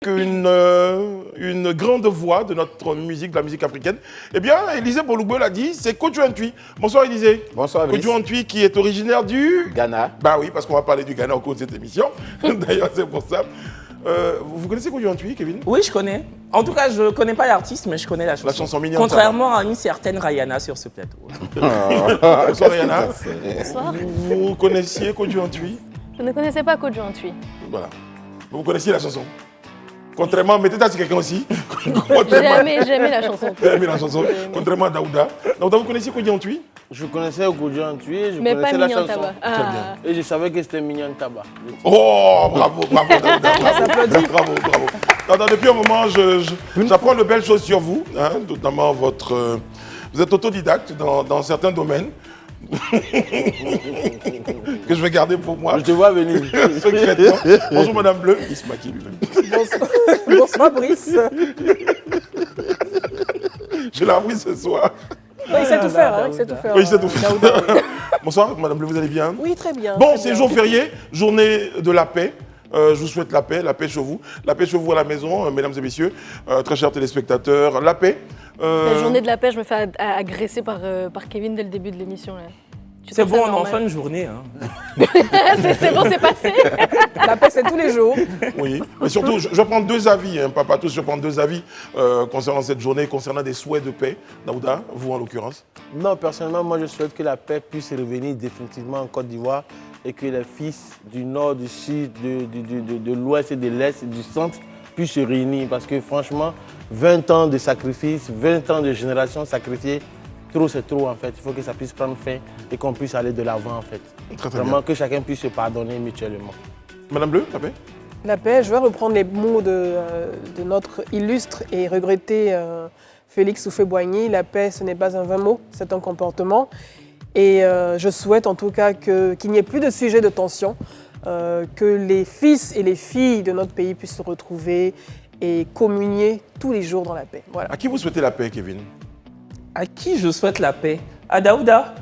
une grande voix de notre musique, de la musique africaine. Eh bien, Élisée Boulugbe l'a dit, c'est Kojo Antwi. Bonsoir Élisée. Bonsoir Brice. Kojo Antwi qui est originaire du Ghana. Bah oui, parce qu'on va parler du Ghana au cours de cette émission. D'ailleurs, c'est pour ça. Vous connaissez Kojo Antwi, Kevin? Oui, je connais. En tout cas, je ne connais pas l'artiste, mais je connais la chanson. La chanson mignonne. Contrairement à une certaine Rihanna sur ce plateau. Bonsoir Rihanna. Bonsoir. Vous connaissiez Kojo Antwi? Je ne connaissais pas Kojo Antwi. Voilà. Vous connaissiez la chanson? Contrairement, mettez ça sur quelqu'un aussi. J'ai aimé la chanson. J'ai aimé la chanson. Contrairement à Daouda. Daouda, vous connaissiez Kojo Antwi? Je connaissais Kojo Antwi, je Mais connaissais pas la Mignon chanson. Tabac. Très bien. Et je savais que c'était Mignon Tabac. Oh, bravo, bravo, Daouda. Bravo, bravo. Daouda, depuis un moment, j'apprends de belles choses sur vous, hein, notamment votre... vous êtes autodidacte dans certains domaines. Que je vais garder pour moi. Je te vois venir. Secrètement. Bonjour Madame Bleu. Il se maquille lui-même. Bonsoir, Brice. Je l'ai appris ce soir. Il sait tout faire, hein, il sait tout faire. Oui, il sait tout faire. Bonsoir Madame Bleu, vous allez bien? Oui, très bien. Bon, très c'est bien. jour férié, journée de la paix. Je vous souhaite la paix chez vous. La paix chez vous à la maison, mesdames et messieurs, très chers téléspectateurs. La paix. La journée de la paix, je me fais agresser par Kevin dès le début de l'émission. C'est bon, on est en fin de journée. Hein. C'est bon, c'est passé. La paix, c'est tous les jours. Oui, mais surtout, je vais prendre deux avis, hein, pas tous, je vais prendre deux avis concernant cette journée, concernant des souhaits de paix. Daouda, vous en l'occurrence? Non, personnellement, moi je souhaite que la paix puisse revenir définitivement en Côte d'Ivoire et que les fils du nord, du sud, de l'ouest et de l'est et du centre puissent se réunir. Parce que franchement, 20 ans de sacrifices, 20 ans de générations sacrifiées, trop c'est trop en fait. Il faut que ça puisse prendre fin et qu'on puisse aller de l'avant en fait. Très, très Vraiment bien. que chacun puisse se pardonner mutuellement. Madame Bleu, la paix? La paix, je vais reprendre les mots de notre illustre et regretté Félix Houphouët-Boigny. La paix, ce n'est pas un vain mot, c'est un comportement. Et je souhaite en tout cas qu'il n'y ait plus de sujet de tension, que les fils et les filles de notre pays puissent se retrouver et communier tous les jours dans la paix. Voilà. À qui vous souhaitez la paix, Kevin? À qui je souhaite la paix? À Daouda.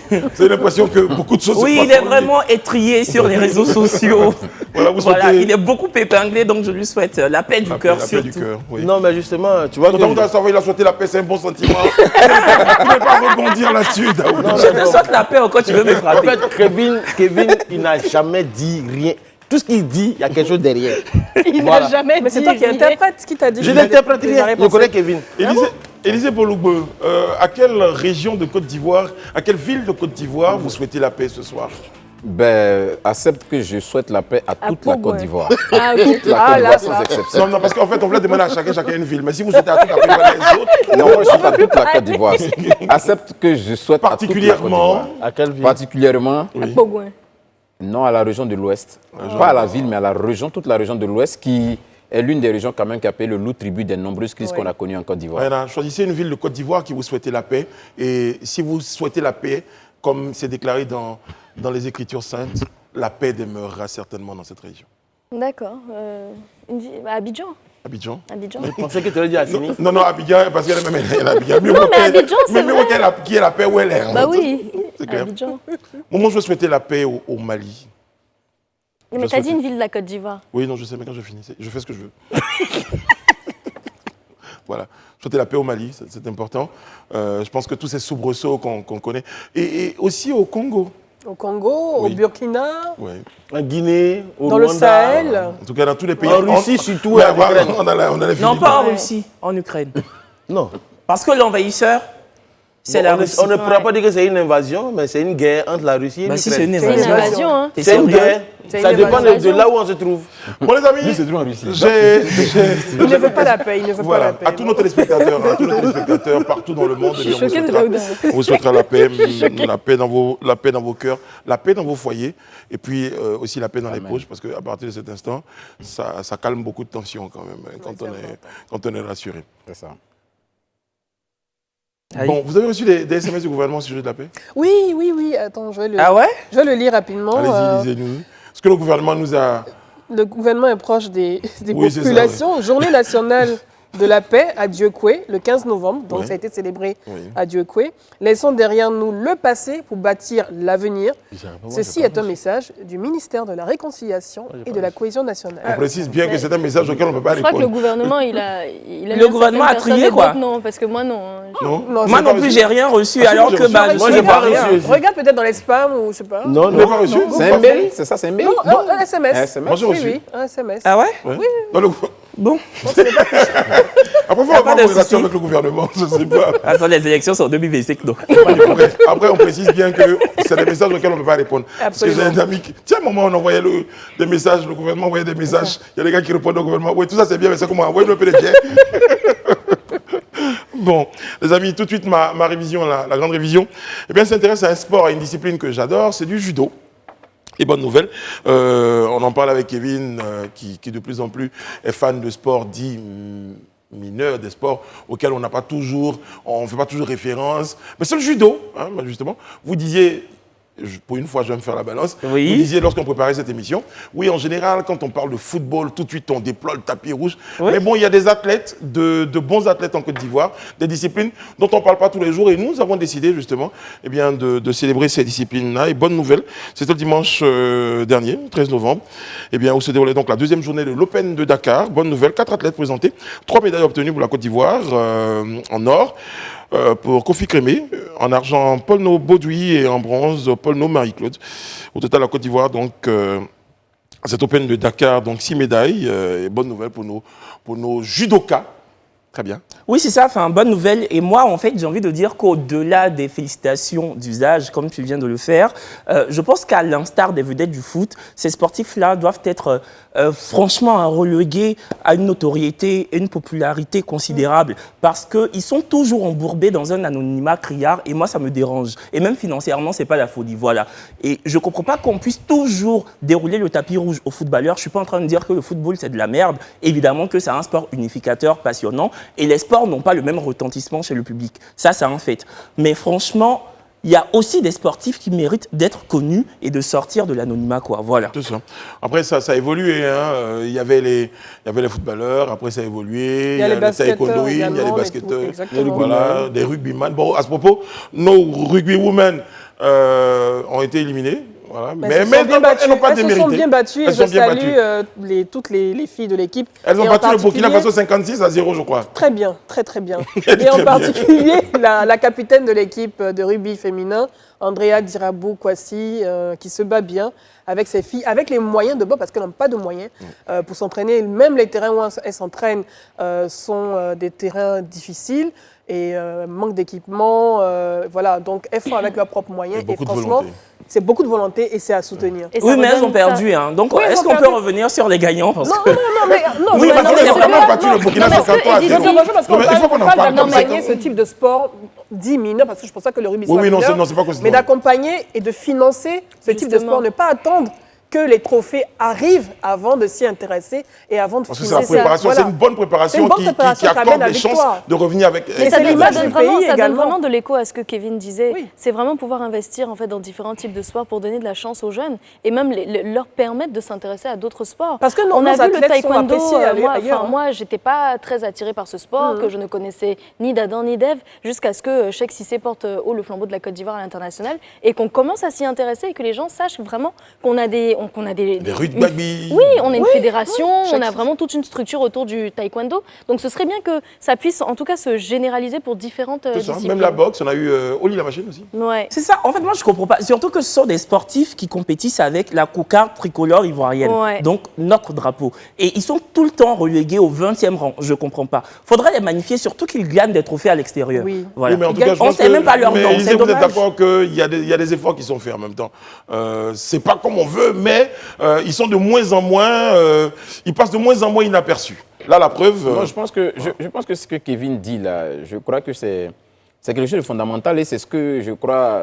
Vous avez l'impression que beaucoup de choses Oui, se passent il est pour lui. vraiment étrié sur les réseaux sociaux. Voilà, vous souhaitez Il est beaucoup épinglé, donc je lui souhaite la paix du la paix, cœur la paix surtout. du cœur. Oui. Non, mais justement, tu vois Quand que... Daouda il a souhaité la paix, c'est un bon sentiment. Vous ne pouvez pas rebondir là-dessus, Daouda. Je te souhaite la paix encore, tu veux me En frapper. fait, Kevin, il n'a jamais dit rien. Tout ce qu'il dit, il y a quelque chose derrière. Il Voilà. n'a jamais dit. Mais c'est toi qui rien. interprètes ce qu'il t'a dit. Je n'interprète rien, je connais Kevin. Élisée Boulugbe, à quelle région de Côte d'Ivoire, à quelle ville de Côte d'Ivoire vous souhaitez la paix ce soir? Ben, accepte que je souhaite la paix à toute la Pogouin. Côte d'Ivoire. Ah, ok. Toute la Côte d'Ivoire sans exception. Non, parce qu'en fait, on voulait demander à chacun une ville. Mais si vous souhaitez à toute la Côte d'Ivoire, les autres, Non, je souhaite à toute la Côte d'Ivoire. Accepte que je souhaite à toute la Côte particulièrement. d'Ivoire. À quelle ville? Particulièrement, Pogouin. non à la région de l'Ouest. Pas à la ville, mais à la région, toute la région de l'Ouest qui est l'une des régions quand même qui a payé le loup tribut des nombreuses crises qu'on a connues en Côte d'Ivoire. Voilà, choisissez une ville de Côte d'Ivoire qui vous souhaitez la paix. Et si vous souhaitez la paix, comme c'est déclaré dans les Écritures saintes, la paix demeurera certainement dans cette région. D'accord. Abidjan. Abidjan. Abidjan. Je pensais que tu allais dire Assini. Non, Abidjan, parce qu'elle est même elle est Abidjan. Mieux Non, vaut mais qu'elle- Abidjan, c'est mieux vaut qu'il y ait la paix où elle est. Bah oui. C'est clair. Abidjan. Moi, je veux souhaiter la paix au Mali. Mais t'as dit une ville de la Côte d'Ivoire. Oui, non, je sais, mais quand je finis, je fais ce que je veux. Voilà. Souhaiter la paix au Mali, c'est important. Je pense que tous ces soubresauts qu'on connaît. Et aussi au Congo. Au Congo, Oui. au Burkina, Ouais. En Guinée, au dans Rwanda. le Sahel. En tout cas, dans tous les pays. En Russie, surtout, Ouais, et en voilà, Ukraine. on a les Non, Philippines. pas en Russie, en Ukraine. Non. Parce que l'envahisseur, c'est Bon, la on Russie. ne pourra pas dire que c'est une invasion, mais c'est une guerre entre la Russie et Bah, si c'est l'Ukraine. une C'est une invasion. invasion, hein. T'es C'est une sérieux? guerre. C'est Ça une dépend de invasion. là où on se trouve. Bon, les amis, C'est toujours en Russie. Il ne veut pas la paix, il ne veut pas la voilà, paix. à tous nos téléspectateurs, partout dans le monde, eh bien, Je suis choquée de Daouda. on vous souhaitera la paix dans vos cœurs, la paix dans vos foyers, et puis aussi la paix dans les poches, parce qu'à partir de cet instant, ça calme beaucoup de tensions quand même, hein, quand on est rassuré. C'est ça. Aïe. Bon, vous avez reçu des SMS du gouvernement au sujet de la paix? Oui, oui, oui. Attends, je vais Ah ouais? le lire rapidement. Allez-y, lisez-nous. Ce que le gouvernement nous a... Le gouvernement est proche des Oui, c'est ça, populations. Journée nationale de la paix à Dieukwé le 15 novembre, donc ça a été célébré à Dieukwé. Laissons derrière nous le passé pour bâtir l'avenir. Ceci est un message du ministère de la Réconciliation et de la Cohésion nationale. On précise bien que c'est un message auquel on ne peut pas Je crois que le répondre. gouvernement, il a Le gouvernement a trié, quoi. Non, parce que moi, non. Non, Moi non plus, j'ai rien reçu, Ah, si, alors j'ai que reçu. bah, Moi, j'ai pas rien. reçu aussi. Regarde peut-être dans les spams ou je sais pas. Non, Vous n'avez pas reçu C'est un mail, c'est ça, c'est un mail. Non, un SMS. SMS. Moi, j'ai Oui, reçu. oui, un SMS. Ah ouais? Ouais. Dans le- Bon. Après, il faut avoir pas une de relation souci. avec le gouvernement, je ne sais pas. Attends, les élections sont en 2025, donc. Après, on précise bien que c'est des messages auxquels on ne peut pas répondre. Parce que j'ai un ami qui... Tiens, à un moment, on envoyait des messages, le gouvernement envoyait des messages. Il y a des gars qui répondent au gouvernement. Oui, tout ça, c'est bien, mais c'est comment? Envoyez-le un peu de jet. Bon, les amis, tout de suite, ma révision, la grande révision. Eh bien, s'intéresse à un sport, à une discipline que j'adore, c'est du judo. Et bonne nouvelle, on en parle avec Kevin, qui de plus en plus est fan de sport dit mineurs, des sports auxquels on ne fait pas toujours référence. Mais c'est le judo, hein, justement. Vous disiez, pour une fois, je vais me faire la balance. Oui. Vous disiez lorsqu'on préparait cette émission, oui, en général, quand on parle de football, tout de suite, on déploie le tapis rouge. Oui. Mais bon, il y a des athlètes, de bons athlètes en Côte d'Ivoire, des disciplines dont on ne parle pas tous les jours. Et nous avons décidé, justement, eh bien, de célébrer ces disciplines-là. Et bonne nouvelle, c'était le dimanche dernier, 13 novembre, eh bien, où se déroulait donc la deuxième journée de l'Open de Dakar. Bonne nouvelle, 4 athlètes présentés, 3 médailles obtenues pour la Côte d'Ivoire en or. Pour Kofi Crémé, en argent Paul-No Baudouy et en bronze Paul-No Marie-Claude. Au total, la Côte d'Ivoire, donc, cet Open de Dakar, donc 6 médailles. Et bonne nouvelle pour nos judokas. Très bien. Oui, c'est ça, enfin, bonne nouvelle. Et moi, en fait, j'ai envie de dire qu'au-delà des félicitations d'usage, comme tu viens de le faire, je pense qu'à l'instar des vedettes du foot, ces sportifs-là doivent être franchement relégués à une notoriété et une popularité considérable parce qu'ils sont toujours embourbés dans un anonymat criard et moi, ça me dérange. Et même financièrement, c'est pas la folie, voilà. Et je comprends pas qu'on puisse toujours dérouler le tapis rouge aux footballeurs. Je suis pas en train de dire que le football, c'est de la merde. Évidemment que c'est un sport unificateur, passionnant. Et les sports n'ont pas le même retentissement chez le public. Ça, c'est un fait. Mais franchement, il y a aussi des sportifs qui méritent d'être connus et de sortir de l'anonymat, quoi. Voilà. Tout ça. Après, ça a évolué. Hein. Il y avait les footballeurs, après ça a évolué. Il y a les basketteurs taekwondoïnes, il y a les également, basketteurs, exactement. voilà, des rugbyman. Bon, à ce propos, nos rugbywomen ont été éliminés. Voilà. Mais elles n'ont pas démérité. Elles se sont bien battues et Elles je sont bien salue toutes les filles de l'équipe. Elles ont Et battu en le Burkina particulier- Faso 56-0, je crois. Très bien, très très bien. Elle Et en était particulier, la capitaine de l'équipe de rugby féminin, Andrea Dirabou Kwasi, qui se bat bien avec ses filles, avec les moyens de bord, parce qu'elles n'ont pas de moyens pour s'entraîner. Même les terrains où elles s'entraînent sont des terrains difficiles et manque d'équipement. Voilà, donc elles font avec leurs propres moyens. Et beaucoup de franchement, volonté. c'est beaucoup de volonté et c'est à soutenir. Et ça Oui, mais elles redonne ont perdu. Hein. Donc, Oui, elles est-ce ont qu'on peut perdu. revenir sur les gagnants parce Non, que... non, mais non, Oui, mais parce non, qu'elles mais ont c'est vraiment pas- battu le Burkina Non, mais 53 à Edith, 0. C'est dommage parce qu'on Non, mais il faut qu'on en parle comme ça. d'accompagner ce type de sport dit mineur, parce que je pense pas que le rugby soit Oui, non, mineur, c'est pas considéré. mais d'accompagner et de financer ce type de Justement. sport, ne pas attendre que les trophées arrivent avant de s'y intéresser et avant de Parce que c'est la financer. préparation, Voilà. c'est une bonne préparation, C'est une bonne qui préparation qui accorde amène la des chances victoire. de revenir avec. Mais Mais c'est ça donne, l'image ça donne du vraiment, pays ça donne également. vraiment de l'écho à ce que Kevin disait. Oui. C'est vraiment pouvoir investir en fait dans différents types de sports pour donner de la chance aux jeunes et même leur permettre de s'intéresser à d'autres sports. Parce que on nos a vu le athlètes sont taekwondo. appréciés ailleurs, hein. Moi, j'étais pas très attirée par ce sport, que je ne connaissais ni d'Adam ni d'Ève, jusqu'à ce que Cheikh Cissé porte haut le flambeau de la Côte d'Ivoire à l'international et qu'on commence à s'y intéresser et que les gens sachent vraiment qu'on a des rugby. Oui, on a une fédération, Cheikh on a Cissé. vraiment toute une structure autour du taekwondo. Donc ce serait bien que ça puisse en tout cas se généraliser pour différentes Tout ça. disciplines. Même la boxe, on a eu Oli la machine aussi. Ouais. C'est ça, en fait, moi je comprends pas. Surtout que ce sont des sportifs qui compétissent avec la cocarde tricolore ivoirienne, Ouais. donc notre drapeau. Et ils sont tout le temps relégués au 20e rang, je comprends pas. Faudrait les magnifier, surtout qu'ils gagnent des trophées à l'extérieur. Oui. Voilà. Oui, mais en tout cas, je on pense sait même pas leur mais nom, Élisée, c'est vous êtes dommage. d'accord qu'il y a des efforts qui sont faits en même temps. C'est pas comme on veut, mais ils sont de moins en moins, ils passent de moins en moins inaperçus. Là, la preuve. Moi, je pense que ce que Kevin dit là, je crois que c'est quelque chose de fondamental et c'est ce que je crois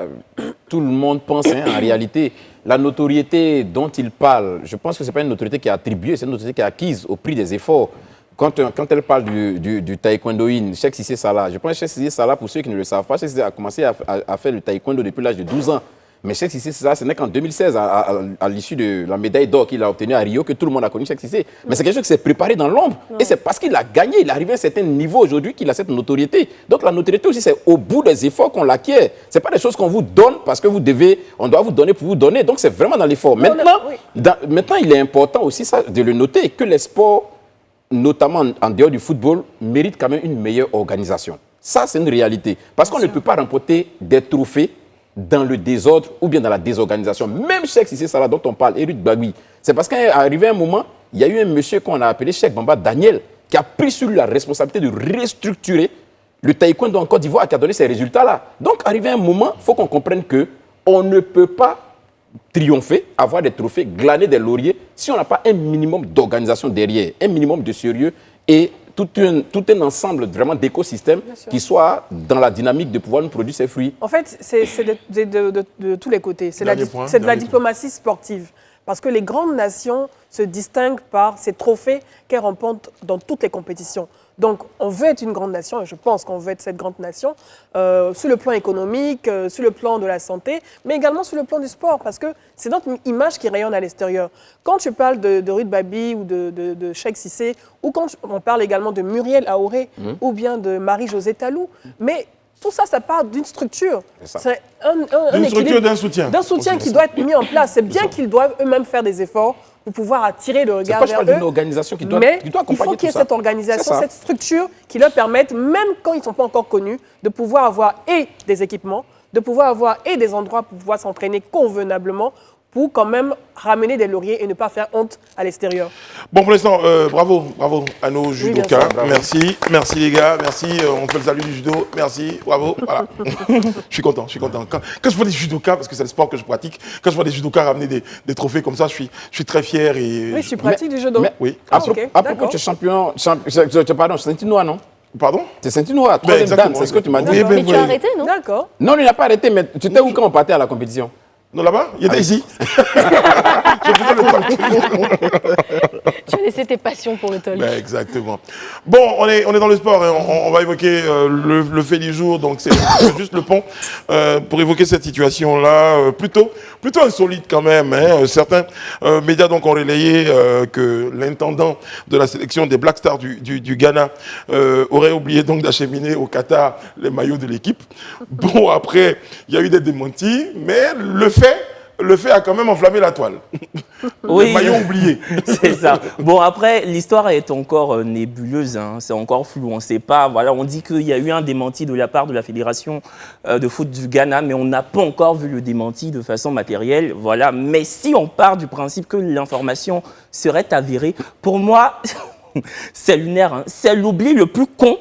tout le monde pense. Hein, en réalité, la notoriété dont il parle, je pense que ce n'est pas une notoriété qui est attribuée, c'est une notoriété qui est acquise au prix des efforts. Quand elle parle du taekwondoïne, Cheikh Cissé Salah, je pense que Cheikh Cissé Salah, pour ceux qui ne le savent pas, Cheikh Cissé a commencé à faire le taekwondo depuis l'âge de 12 ans. Mais Cheikh Cissé, ce n'est qu'en 2016, à l'issue de la médaille d'or qu'il a obtenue à Rio, que tout le monde a connu Cheikh Cissé. Mais c'est quelque chose qui s'est préparé dans l'ombre. Et c'est parce qu'il a gagné, il est arrivé à un certain niveau aujourd'hui qu'il a cette notoriété. Donc la notoriété aussi, c'est au bout des efforts qu'on l'acquiert. Ce n'est pas des choses qu'on vous donne parce que on doit vous donner pour vous donner. Donc c'est vraiment dans l'effort. Maintenant, il est important aussi ça, de le noter, que les sports, notamment en dehors du football, méritent quand même une meilleure organisation. Ça, c'est une réalité. Parce qu'on ne peut pas remporter des trophées dans le désordre ou bien dans la désorganisation. Même Cheikh Cissé Sala dont on parle, Eric Bagui, c'est parce qu'à arrivé un moment, il y a eu un monsieur qu'on a appelé Cheikh Bamba Daniel qui a pris sur lui la responsabilité de restructurer le taekwondo en Côte d'Ivoire qui a donné ces résultats-là. Donc, arrivé un moment, il faut qu'on comprenne qu'on ne peut pas triompher, avoir des trophées, glaner des lauriers si on n'a pas un minimum d'organisation derrière, un minimum de sérieux et tout un ensemble vraiment d'écosystèmes qui soit dans la dynamique de pouvoir nous produire ces fruits. En fait, c'est de tous les côtés. C'est de la diplomatie sportive. Parce que les grandes nations se distinguent par ces trophées qu'elles remportent dans toutes les compétitions. Donc, on veut être une grande nation, et je pense qu'on veut être cette grande nation, sur le plan économique, sur le plan de la santé, mais également sur le plan du sport, parce que c'est notre image qui rayonne à l'extérieur. Quand tu parles de Ruth Babi ou de Cheikh Cissé, ou quand on parle également de Muriel Aoré, ou bien de Marie-Josée Talou, mais tout ça, ça part d'une structure. C'est d'une structure, d'un soutien. D'un soutien qui doit être mis en place. C'est bien qu'ils doivent eux-mêmes faire des efforts pour pouvoir attirer le regard vers eux. C'est d'une organisation qui doit accompagner tout ça. Il faut qu'il y ait cette organisation, cette structure qui leur permette, même quand ils ne sont pas encore connus, de pouvoir avoir et des équipements, de pouvoir avoir et des endroits pour pouvoir s'entraîner convenablement, pour quand même ramener des lauriers et ne pas faire honte à l'extérieur. Bon, pour l'instant, bravo à nos judokas. Merci les gars, merci. On fait le salut du judo, merci, bravo. Voilà. Je suis content. Quand je vois des judokas, parce que c'est le sport que je pratique, quand je vois des judokas ramener des trophées comme ça, je suis très fier. Oui, tu pratiques du judo. Oui. À propos, tu es champion, pardon, c'est Saint-Inois, non? Pardon? C'est Saint-Inois, troisième dame, c'est ce que tu m'as dit. Mais tu as arrêté, non? D'accord. Non, il n'a pas arrêté, mais tu étais où quand on partait à la compétition? Non, là-bas? Il était ici. Je faisais le talk. Tu as laissé tes passions pour le talk. Ben, exactement. Bon, on est dans le sport. Hein. On va évoquer le fait du jour. Donc, c'est juste le pont pour évoquer cette situation-là. Plutôt insolite quand même. Hein. Certains médias donc, ont relayé que l'intendant de la sélection des Black Stars du Ghana aurait oublié donc d'acheminer au Qatar les maillots de l'équipe. Bon, après, il y a eu des démentis. Mais le fait a quand même enflammé la toile. Oui, le maillot oublié. C'est ça. Bon, après, l'histoire est encore nébuleuse, hein. C'est encore flou. On ne sait pas. Voilà, on dit qu'il y a eu un démenti de la part de la Fédération de foot du Ghana, mais on n'a pas encore vu le démenti de façon matérielle. Voilà. Mais si on part du principe que l'information serait avérée, pour moi, c'est lunaire. Hein. C'est l'oubli le plus con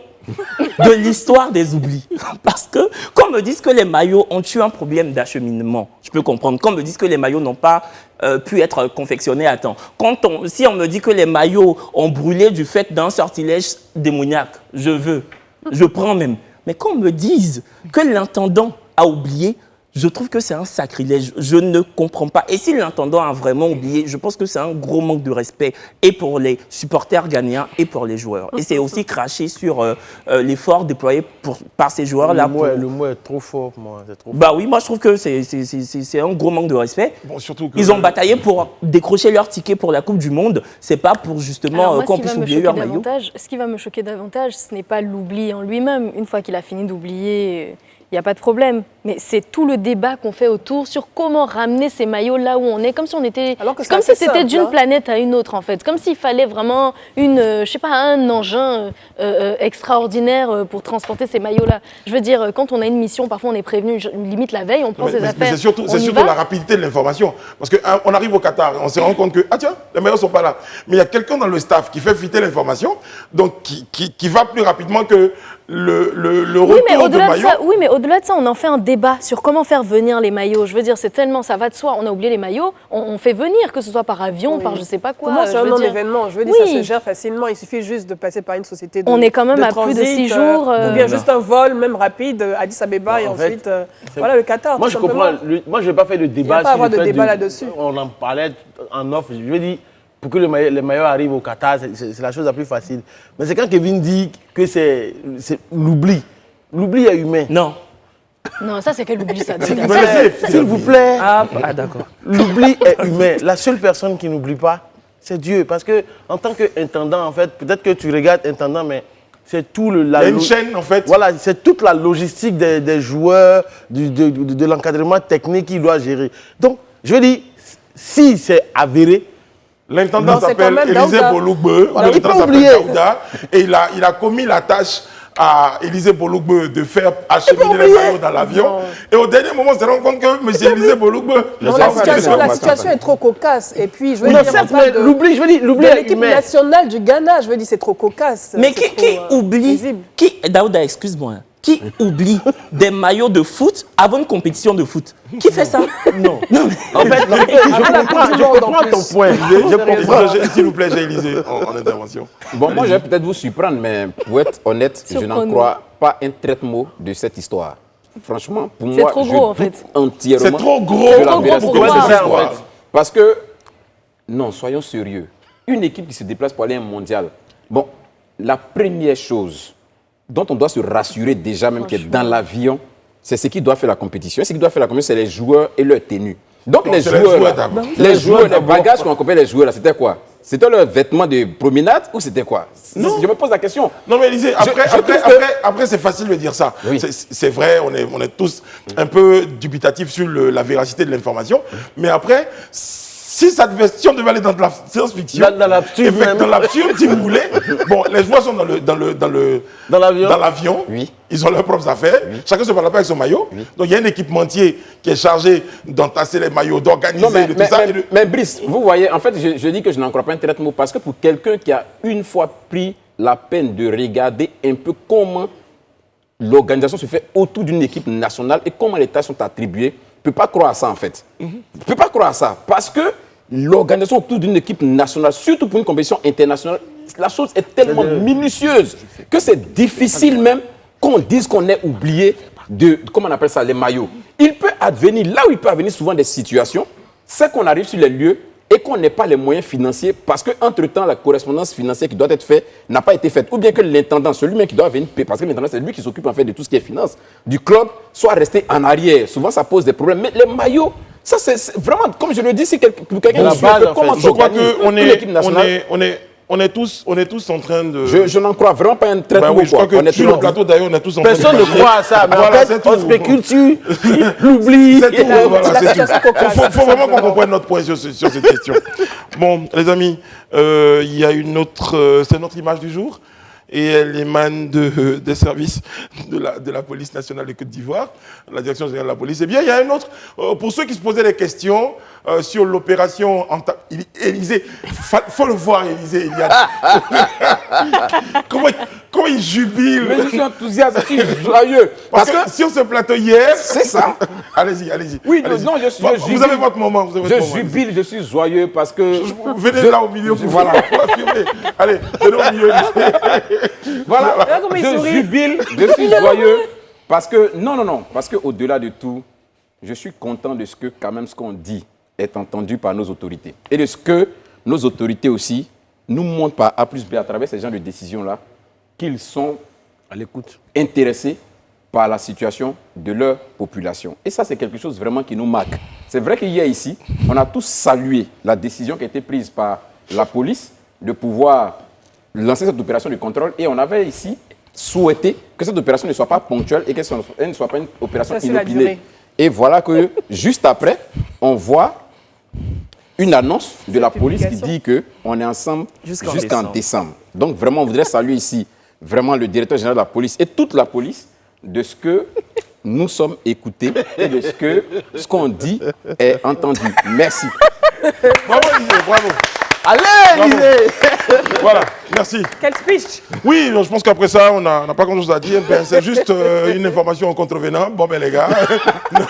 de l'histoire des oublis. Parce que, quand on me dit que les maillots ont eu un problème d'acheminement, je peux comprendre. Quand on me dit que les maillots n'ont pas pu être confectionnés à temps. Si on me dit que les maillots ont brûlé du fait d'un sortilège démoniaque, je prends même. Mais quand on me dise que l'intendant a oublié, je trouve que c'est un sacrilège. Je ne comprends pas. Et si l'intendant a vraiment oublié, je pense que c'est un gros manque de respect et pour les supporters ghanéens et pour les joueurs. Et c'est aussi cracher sur l'effort déployé par ces joueurs-là. Le mot est trop fort pour moi. Bah oui, moi je trouve que c'est un gros manque de respect. Bon, surtout que ils ont bataillé pour décrocher leur ticket pour la Coupe du Monde. C'est pas pour justement qu'on puisse oublier leur maillot. Ce qui va me choquer davantage, ce n'est pas l'oubli en lui-même. Une fois qu'il a fini d'oublier, il n'y a pas de problème. Mais c'est tout le débat qu'on fait autour sur comment ramener ces maillots là où on est, comme si on était, comme si c'était d'une planète à une autre en fait, comme s'il fallait vraiment un engin extraordinaire pour transporter ces maillots là. Je veux dire, quand on a une mission, parfois on est prévenu, limite la veille, on prend ses affaires. Mais c'est surtout la rapidité de l'information, parce qu'on arrive au Qatar, on se rend compte que tiens, les maillots sont pas là, mais il y a quelqu'un dans le staff qui fait fuiter l'information, donc qui va plus rapidement que le retour de maillot. Oui, mais au-delà de ça, on en fait un débat sur comment faire venir les maillots. Je veux dire, c'est tellement, ça va de soi. On a oublié les maillots, on fait venir, que ce soit par avion, par je sais pas quoi. Pour moi, c'est un non-événement. Je veux dire, ça se gère facilement. Il suffit juste de passer par une société de On est quand même à transit, plus de 6 jours. Ou bien juste un vol, même rapide, Addis Abeba, et ensuite, voilà, le Qatar. Moi, je comprends. Moi, je n'ai pas fait de débat. Il n'y a pas à avoir de débat là-dessus. On en parlait en off. Je veux dire, pour que les maillots arrivent au Qatar, c'est la chose la plus facile. Mais c'est quand Kevin dit que c'est l'oubli. L'oubli est humain. Non. Non, ça, c'est quel oubli, ça. S'il vous plaît. Ah, d'accord. L'oubli est humain. La seule personne qui n'oublie pas, c'est Dieu. Parce que en tant qu'intendant, en fait, peut-être que tu regardes intendant, mais c'est tout le... Il y a une chaîne, en fait. Voilà, c'est toute la logistique des joueurs, de l'encadrement technique qu'il doit gérer. Donc, je veux dire, si c'est avéré... L'intendant s'appelle Élisée Bolougbe, voilà, l'intendant s'appelle Daouda, et il a commis la tâche à Élisée Bolougbe de faire acheminer les maillots dans l'avion. Et au dernier moment, on se rend compte que M. Élisée Bolougbe... La situation est trop cocasse. Et puis, je veux Non, dire, certes, mais l'oubli, je veux dire, l'oubli de est l'équipe humain. nationale du Ghana, je veux dire, c'est trop cocasse. Mais c'est qui trop, oublie, visible. Daouda, excuse-moi, qui oublie des maillots de foot avant une compétition de foot? Qui fait ça? Non. En fait, je comprends ton point. Je comprends. S'il vous plaît, j'ai Élisée en intervention. Bon, moi, je vais peut-être vous surprendre, mais pour être honnête, je n'en crois pas un trait de mot de cette histoire. Franchement, pour moi, trop je gros, en doute fait. entièrement. C'est trop gros. de la trop gros véracité pour de croire. cette C'est ça, en histoire. fait. Parce que, non, soyons sérieux. Une équipe qui se déplace pour aller à un mondial, bon, la première chose dont on doit se rassurer déjà même qu'être dans l'avion, c'est ce qui doit faire la compétition. Et ce qui doit faire la compétition, c'est les joueurs et leur tenue. Donc Non, les c'est les joueurs, joueurs là, d'abord. les bagages qu'on accompagne les joueurs, là, c'était quoi? C'était leur vêtement de promenade ou c'était quoi? Je me pose la question. Non, mais Élisée, après c'est facile de dire ça. Oui. C'est vrai, on est tous un peu dubitatifs sur la véracité de l'information. Mais après, si on devait aller dans de la science-fiction, Dans l'absurde même. dans l'absurde, si vous voulez, bon, les joueurs sont dans l'avion. Oui. Ils ont leurs propres affaires. Chacun se balade avec son maillot. Donc il y a un équipementier qui est chargé d'entasser les maillots, Non, d'organiser, de tout ça. et de- mais Brice, vous voyez, en fait, je dis que je n'en crois pas un traitement parce que pour quelqu'un qui a une fois pris la peine de regarder un peu comment l'organisation se fait autour d'une équipe nationale et comment les tâches sont attribuées, ne peut pas croire à ça, en fait. Ne peut pas croire à ça parce que l'organisation autour d'une équipe nationale, surtout pour une compétition internationale, la chose est tellement minutieuse que c'est difficile même qu'on dise qu'on est oublié de, comment on appelle ça, les maillots. Il peut advenir, là où il peut advenir souvent des situations, c'est qu'on arrive sur les lieux et qu'on n'ait pas les moyens financiers parce qu'entre-temps, la correspondance financière qui doit être faite n'a pas été faite. Ou bien que l'intendant, celui-même qui doit venir payer, parce que l'intendant, c'est lui qui s'occupe en fait de tout ce qui est finance du club, soit resté en arrière. Souvent, ça pose des problèmes. Mais les maillots, ça c'est vraiment, comme je le dis, c'est pour quelqu'un La qui suit base, un peu en comment fait. Je crois s'organise qu'on une équipe nationale. on est tous en train de... Je n'en crois vraiment pas un traitement. Ben oui, je crois que sur le honnêtement. plateau, d'ailleurs, on est tous en train de... Personne ne croit à ça, mais Voilà, en fait, c'est on tout. spécule sur l'oubli. C'est tout, voilà, La c'est situation tout. cocasse, Faut vraiment qu'on comprenne notre point sur cette question. Bon, les amis, il y a c'est notre image du jour. Et elle émane des services de la police nationale de Côte d'Ivoire, la direction générale de la police. Eh bien, il y a un autre, pour ceux qui se posaient des questions sur l'opération Élisée, faut le voir, Élisée, comment il jubile. Mais je suis enthousiaste, je suis joyeux. Parce que sur ce plateau hier... C'est ça. Allez-y. Oui, allez-y. non, je Vous avez votre moment. Je jubile, je suis joyeux parce que... Venez là au milieu pour Voilà. affirmer. Allez, venez au milieu. Voilà, Regarde comment il je sourit. jubile, je suis joyeux parce que, non, parce qu'au-delà de tout, je suis content de ce que, quand même, ce qu'on dit est entendu par nos autorités. Et de ce que nos autorités aussi nous montrent par A plus B à travers ces genres de décisions-là qu'ils sont À l'écoute. intéressés par la situation de leur population. Et ça, c'est quelque chose vraiment qui nous marque. C'est vrai qu'hier ici, on a tous salué la décision qui a été prise par la police de pouvoir lancer cette opération de contrôle et on avait ici souhaité que cette opération ne soit pas ponctuelle et qu'elle ne soit pas une opération Ça, c'est la inopinée. durée. Et voilà que juste après, on voit une annonce de la police qui dit qu'on est ensemble jusqu'en décembre. Donc vraiment, on voudrait saluer ici vraiment le directeur général de la police et toute la police de ce que nous sommes écoutés et de ce qu'on dit est entendu. Merci. Bravo, Élisée, bravo. Allez, Élisée. Voilà, merci. Quel speech! Oui, donc je pense qu'après ça, on n'a pas grand-chose à dire. Ben, c'est juste une information en contrevenant. Bon, ben les gars,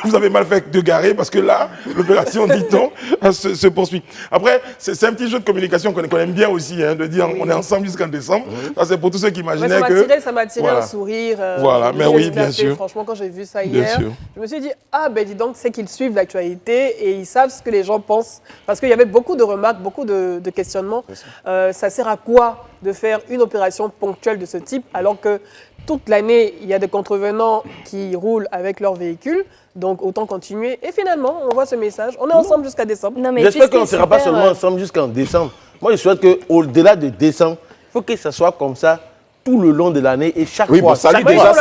vous avez mal fait de garer parce que là, l'opération, dit-on, se poursuit. Après, c'est un petit jeu de communication qu'on aime bien aussi, hein, de dire on est ensemble jusqu'en décembre. Ça, c'est pour tous ceux qui imaginaient que... Ça m'a tiré Voilà. un sourire. Voilà, mais oui, bien éclaté. sûr. Franchement, quand j'ai vu ça Bien hier, sûr. je me suis dit, ah ben dis donc, c'est qu'ils suivent l'actualité et ils savent ce que les gens pensent. Parce qu'il y avait beaucoup de remarques, beaucoup de questionnements. Ça ça sert à quoi de faire une opération ponctuelle de ce type alors que toute l'année, il y a des contrevenants qui roulent avec leur véhicule, donc autant continuer. Et finalement, on voit ce message, on est ensemble jusqu'à décembre. J'espère qu'on ne sera pas seulement ensemble jusqu'en décembre. Moi, je souhaite qu'au-delà de décembre, il faut que ça soit comme ça tout le long de l'année et chaque fois. Bon, salut déjà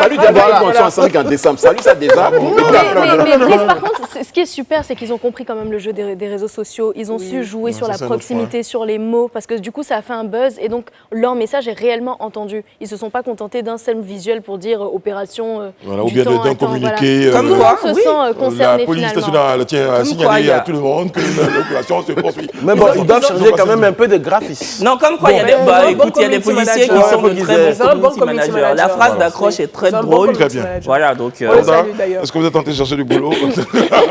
qu'on soit ensemble qu'en décembre. Salut ça déjà. Mais par contre, ce qui est super, c'est qu'ils ont compris quand même le jeu des réseaux sociaux. Ils ont su jouer sur la proximité, sur les mots, parce que du coup, ça a fait un buzz et donc leur message est réellement entendu. Ils ne se sont pas contentés d'un seul visuel pour dire opération ou bien d'un communiqué. Tout le monde se sent concerné. La police nationale tient à signaler à tout le monde que l'opération se poursuit. Mais bon, ils doivent changer quand même un peu de graphisme. Non, comme quoi, il y a des policiers qui sont de très bons community managers. La phrase d'accroche est très drôle. Très bien. Voilà, donc. Est-ce que vous êtes tenté de chercher du boulot?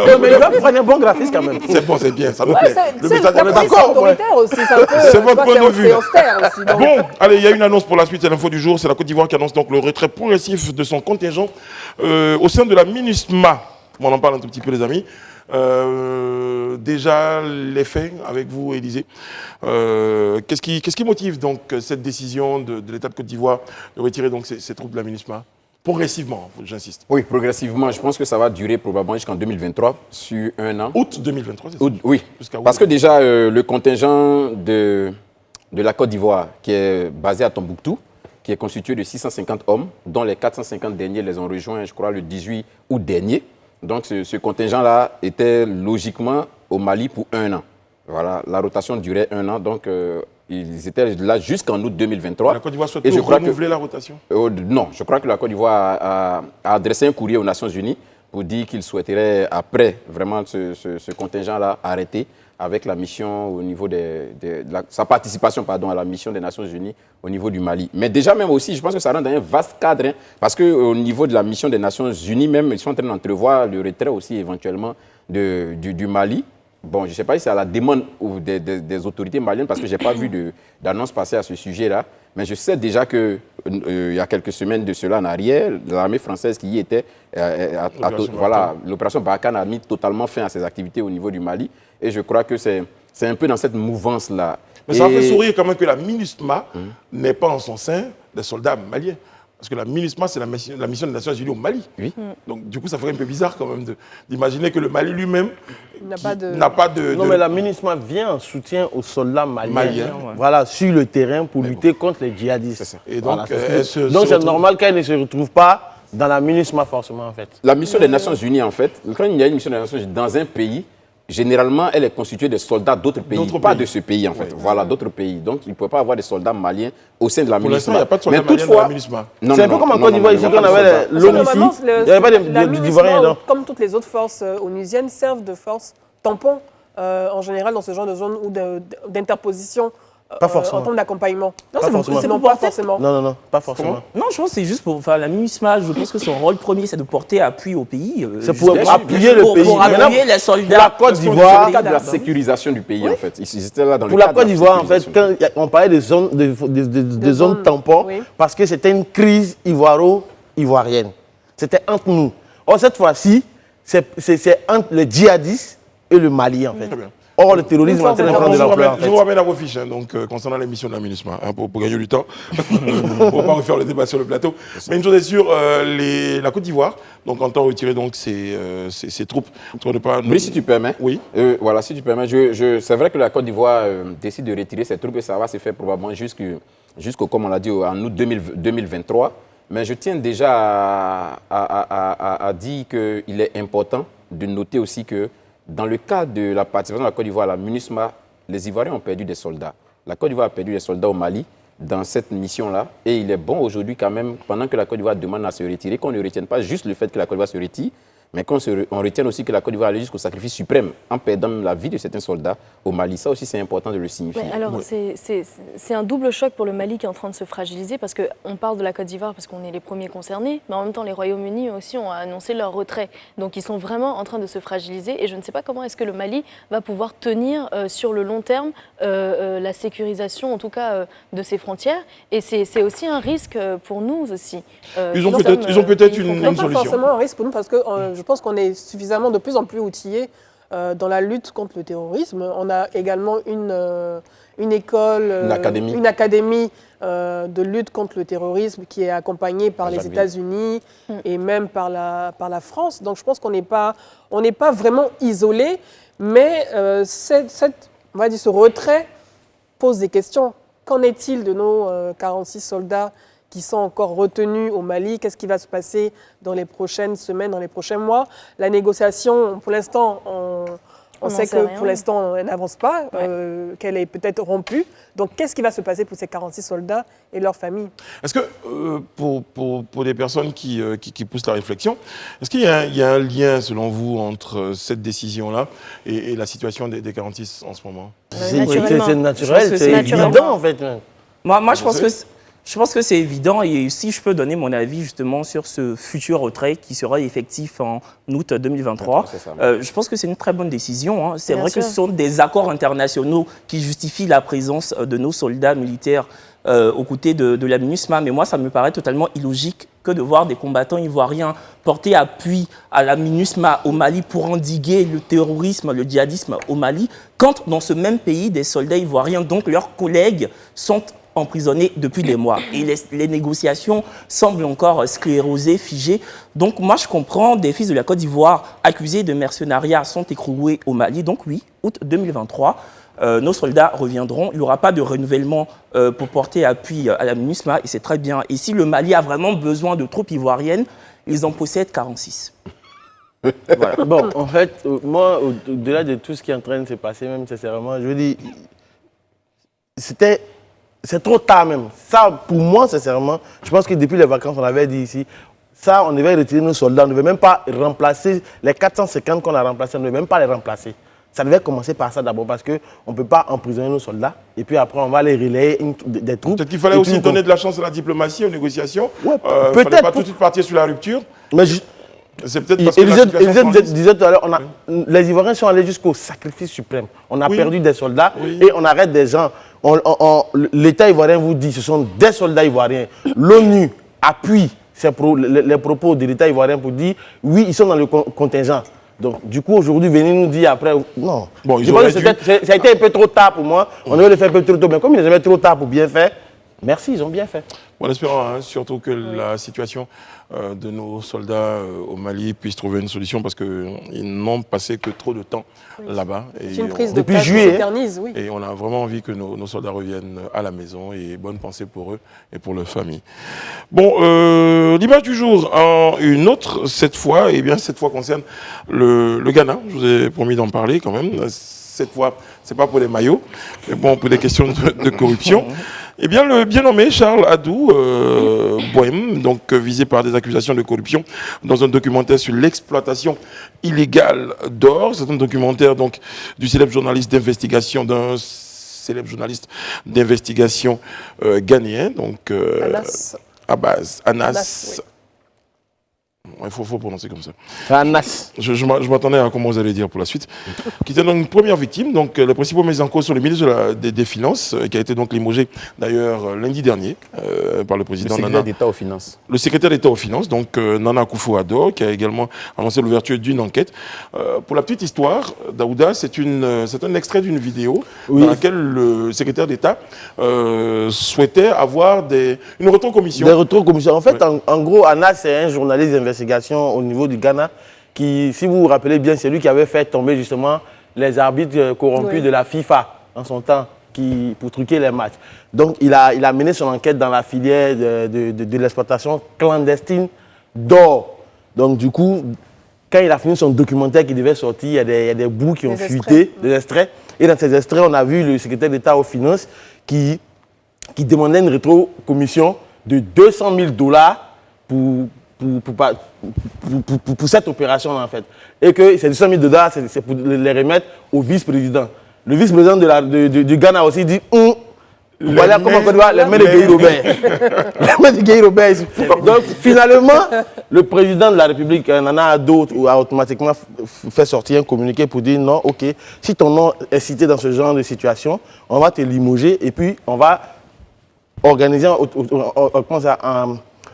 Non, mais ils doivent prendre un bon graphiste quand même. C'est bon, c'est bien, ça me plaît. C'est autoritaire aussi. C'est votre point de vue. Aussi, bon, allez, il y a une annonce pour la suite, c'est l'info du jour. C'est la Côte d'Ivoire qui annonce donc le retrait progressif de son contingent au sein de la MINUSMA. On en parle un tout petit peu, les amis. Déjà, les faits avec vous, Élysée. Qu'est-ce qui motive donc cette décision de l'État de Côte d'Ivoire de retirer donc ces troupes de la MINUSMA? Progressivement, j'insiste. Oui, progressivement. Je pense que ça va durer probablement jusqu'en 2023, sur un an. Août 2023, c'est ça? Oui, parce que déjà, le contingent de la Côte d'Ivoire, qui est basé à Tombouctou, qui est constitué de 650 hommes, dont les 450 derniers les ont rejoints, je crois, le 18 août dernier. Donc, ce contingent-là était logiquement au Mali pour un an. Voilà, la rotation durait un an, donc ils étaient là jusqu'en août 2023. La Côte d'Ivoire souhaite renouveler la rotation? Non, je crois que la Côte d'Ivoire a adressé un courrier aux Nations Unies pour dire qu'il souhaiterait, après vraiment ce contingent-là, arrêter avec la mission au niveau sa participation à la mission des Nations Unies au niveau du Mali. Mais déjà même aussi, je pense que ça rentre dans un vaste cadre, parce qu'au niveau de la mission des Nations Unies, même, ils sont en train d'entrevoir le retrait aussi éventuellement du Mali. Bon, je ne sais pas si c'est à la demande des autorités maliennes, parce que je n'ai pas vu d'annonce passer à ce sujet-là. Mais je sais déjà qu'il y a quelques semaines de cela en arrière, l'armée française qui y était, l'opération Barkhane a mis totalement fin à ses activités au niveau du Mali. Et je crois que c'est un peu dans cette mouvance-là. Mais ça fait sourire quand même que la MINUSMA n'ait pas en son sein des soldats maliens. Parce que la MINUSMA, c'est la mission des Nations Unies au Mali. Oui. Donc, du coup, ça ferait un peu bizarre quand même d'imaginer que le Mali lui-même n'a pas de... Non, mais la MINUSMA vient en soutien aux soldats maliens. Voilà, sur le terrain pour lutter contre les djihadistes. Et donc, donc c'est normal qu'elle ne se retrouve pas dans la MINUSMA forcément, en fait. La mission des Nations Unies, en fait, quand il y a une mission des Nations Unies dans un pays, généralement, elle est constituée de soldats d'autres pays, pas de ce pays en fait. Voilà, d'autres pays. Donc, il ne peut pas avoir des soldats maliens au sein de la MINUSMA. Pour l'instant, il n'y a pas de soldats maliens dans la MINUSMA. C'est un peu comme en Côte d'Ivoire, ici, quand on avait l'ONU ici, il n'y avait pas d'Ivoiriens dedans. Comme toutes les autres forces onusiennes, servent de force tampon en général dans ce genre de zone ou d'interposition. Pas forcément. En termes d'accompagnement. Non, c'est pas forcément. Non, pas forcément. Non, je pense que c'est juste pour faire la MINUSMA. Je pense que son rôle premier, c'est de porter appui au pays. C'est pour appuyer le pays. Pour appuyer les soldats. La Côte d'Ivoire, de la sécurisation du pays, en fait. Ils étaient là dans pour la Côte d'Ivoire, en fait, quand on parlait des zones tampons, parce que c'était une crise ivoirienne. C'était entre nous. Or, cette fois-ci, c'est entre les djihadistes et le Mali, en fait. Très bien. Or, le terrorisme est en train de prendre de l'ampleur. Je vous ramène à vos fiches, donc, concernant l'émission de la MINUSMA, pour gagner du temps, pour ne pas refaire le débat sur le plateau. Mais une chose est sûre, la Côte d'Ivoire donc, entend retirer donc, ses troupes. Oui, si tu permets. Oui. Voilà, si tu permets. C'est vrai que la Côte d'Ivoire décide de retirer ses troupes et ça va se faire probablement jusqu'au, comme on l'a dit, en août 2023. Mais je tiens déjà à dire qu'il est important de noter aussi que dans le cas de la participation de la Côte d'Ivoire à la MINUSMA, les Ivoiriens ont perdu des soldats. La Côte d'Ivoire a perdu des soldats au Mali dans cette mission-là. Et il est bon aujourd'hui quand même, pendant que la Côte d'Ivoire demande à se retirer, qu'on ne retienne pas juste le fait que la Côte d'Ivoire se retire, mais qu'on retienne aussi que la Côte d'Ivoire allait jusqu'au sacrifice suprême en perdant la vie de certains soldats au Mali. Ça aussi, c'est important de le signifier. Ouais, alors, c'est un double choc pour le Mali qui est en train de se fragiliser parce qu'on parle de la Côte d'Ivoire parce qu'on est les premiers concernés, mais en même temps, les Royaumes-Unis aussi ont annoncé leur retrait. Donc, ils sont vraiment en train de se fragiliser et je ne sais pas comment est-ce que le Mali va pouvoir tenir sur le long terme la sécurisation, en tout cas, de ses frontières. Et c'est aussi un risque pour nous aussi. Ils ont peut-être une solution. Pas forcément un risque pour nous parce que je pense qu'on est suffisamment de plus en plus outillés dans la lutte contre le terrorisme. On a également une école, une académie de lutte contre le terrorisme qui est accompagnée par les États-Unis et même par la France. Donc je pense qu'on n'est pas vraiment isolé, mais on va dire, ce retrait pose des questions. Qu'en est-il de nos 46 soldats qui sont encore retenus au Mali? Qu'est-ce qui va se passer dans les prochaines semaines, dans les prochains mois? La négociation, pour l'instant, on sait que pour l'instant, elle n'avance pas, qu'elle est peut-être rompue. Donc, qu'est-ce qui va se passer pour ces 46 soldats et leurs familles? Est-ce que, pour des personnes qui poussent la réflexion, est-ce qu'il y a un lien, selon vous, entre cette décision-là et la situation des 46 en ce moment? C'est naturel, c'est évident, en fait. Moi, je pense que c'est évident, et si je peux donner mon avis justement sur ce futur retrait qui sera effectif en août 2023, je pense que c'est une très bonne décision. C'est vrai que ce sont des accords internationaux qui justifient la présence de nos soldats militaires aux côtés de la MINUSMA, mais moi ça me paraît totalement illogique que de voir des combattants ivoiriens porter appui à la MINUSMA au Mali pour endiguer le terrorisme, le djihadisme au Mali, quand dans ce même pays des soldats ivoiriens, donc leurs collègues, sont emprisonnés depuis des mois. Et les négociations semblent encore sclérosées, figées. Donc moi, je comprends, des fils de la Côte d'Ivoire accusés de mercenariat sont écroués au Mali. Donc oui, août 2023, nos soldats reviendront. Il n'y aura pas de renouvellement pour porter appui à la MINUSMA, et c'est très bien. Et si le Mali a vraiment besoin de troupes ivoiriennes, ils en possèdent 46. Voilà. Bon, en fait, moi, au-delà de tout ce qui est en train de se passer, même sincèrement, je veux dire, c'est trop tard même. Ça, pour moi, sincèrement, je pense que depuis les vacances, on avait dit ici, ça, on devait retirer nos soldats. On ne devait même pas remplacer les 450 qu'on a remplacés, on ne devait même pas les remplacer. Ça devait commencer par ça d'abord, parce qu'on ne peut pas emprisonner nos soldats. Et puis après, on va les relayer des troupes. Peut-être qu'il fallait aussi donner de la chance à la diplomatie, aux négociations. Ouais, peut-être. Il ne fallait pas tout de suite partir sur la rupture. Mais c'est peut-être parce que la situation disait tout à l'heure, les Ivoiriens sont allés jusqu'au sacrifice suprême. On a perdu des soldats et on arrête des gens. L'État ivoirien vous dit, ce sont des soldats ivoiriens. L'ONU appuie les propos de l'État ivoirien pour dire, oui, ils sont dans le contingent. Donc, du coup, aujourd'hui, venez nous dire après, non. Bon, ça a été un peu trop tard pour moi. On devait le faire un peu trop tôt, mais comme il n'est jamais trop tard pour bien faire, merci, ils ont bien fait. Bon, espérons surtout que la situation de nos soldats au Mali puisse trouver une solution, parce qu'ils n'ont passé que trop de temps là-bas. C'est une prise depuis juillet. Oui. Et on a vraiment envie que nos soldats reviennent à la maison, et bonne pensée pour eux et pour leur famille. Bon, l'image du jour, une autre, cette fois concerne le Ghana. Je vous ai promis d'en parler quand même. Cette fois, ce n'est pas pour les maillots, mais bon, pour des questions de corruption. Eh bien, le bien nommé Charles Adou Bohem, donc visé par des accusations de corruption dans un documentaire sur l'exploitation illégale d'or. C'est un documentaire donc du célèbre journaliste d'investigation ghanéen, donc Anas. Il faut prononcer comme ça. Anas. Je m'attendais à comment vous allez dire pour la suite. Qui était donc une première victime. Donc, les principaux mis en cause sont le ministre des Finances, qui a été donc limogé d'ailleurs lundi dernier par le président Nana. Le secrétaire d'État aux Finances, donc Nana Akufo-Addo, qui a également annoncé l'ouverture d'une enquête. Pour la petite histoire, Daouda, c'est un extrait d'une vidéo dans laquelle le secrétaire d'État souhaitait avoir une retrocommission. Des retrocommissions. En fait, en gros, Anas, c'est un journaliste d'investigation au niveau du Ghana, qui, si vous vous rappelez bien, c'est lui qui avait fait tomber justement les arbitres corrompus de la FIFA en son temps, pour truquer les matchs. Donc il a mené son enquête dans la filière de l'exploitation clandestine d'or. Donc du coup, quand il a fini son documentaire qui devait sortir, il y a des bouts qui ont fuité, des extraits. Et dans ces extraits, on a vu le secrétaire d'État aux Finances qui demandait une rétrocommission de $200 000 pour cette opération en fait. Et que ces $200 000, c'est pour les remettre au vice-président. Le vice-président du Ghana aussi dit voilà comment on doit les mains de Guy Robert. Les mains de Guy Robert. Donc finalement, le président de la République, Nana Addo, a automatiquement fait sortir un communiqué pour dire non, ok, si ton nom est cité dans ce genre de situation, on va te limoger et puis on va organiser,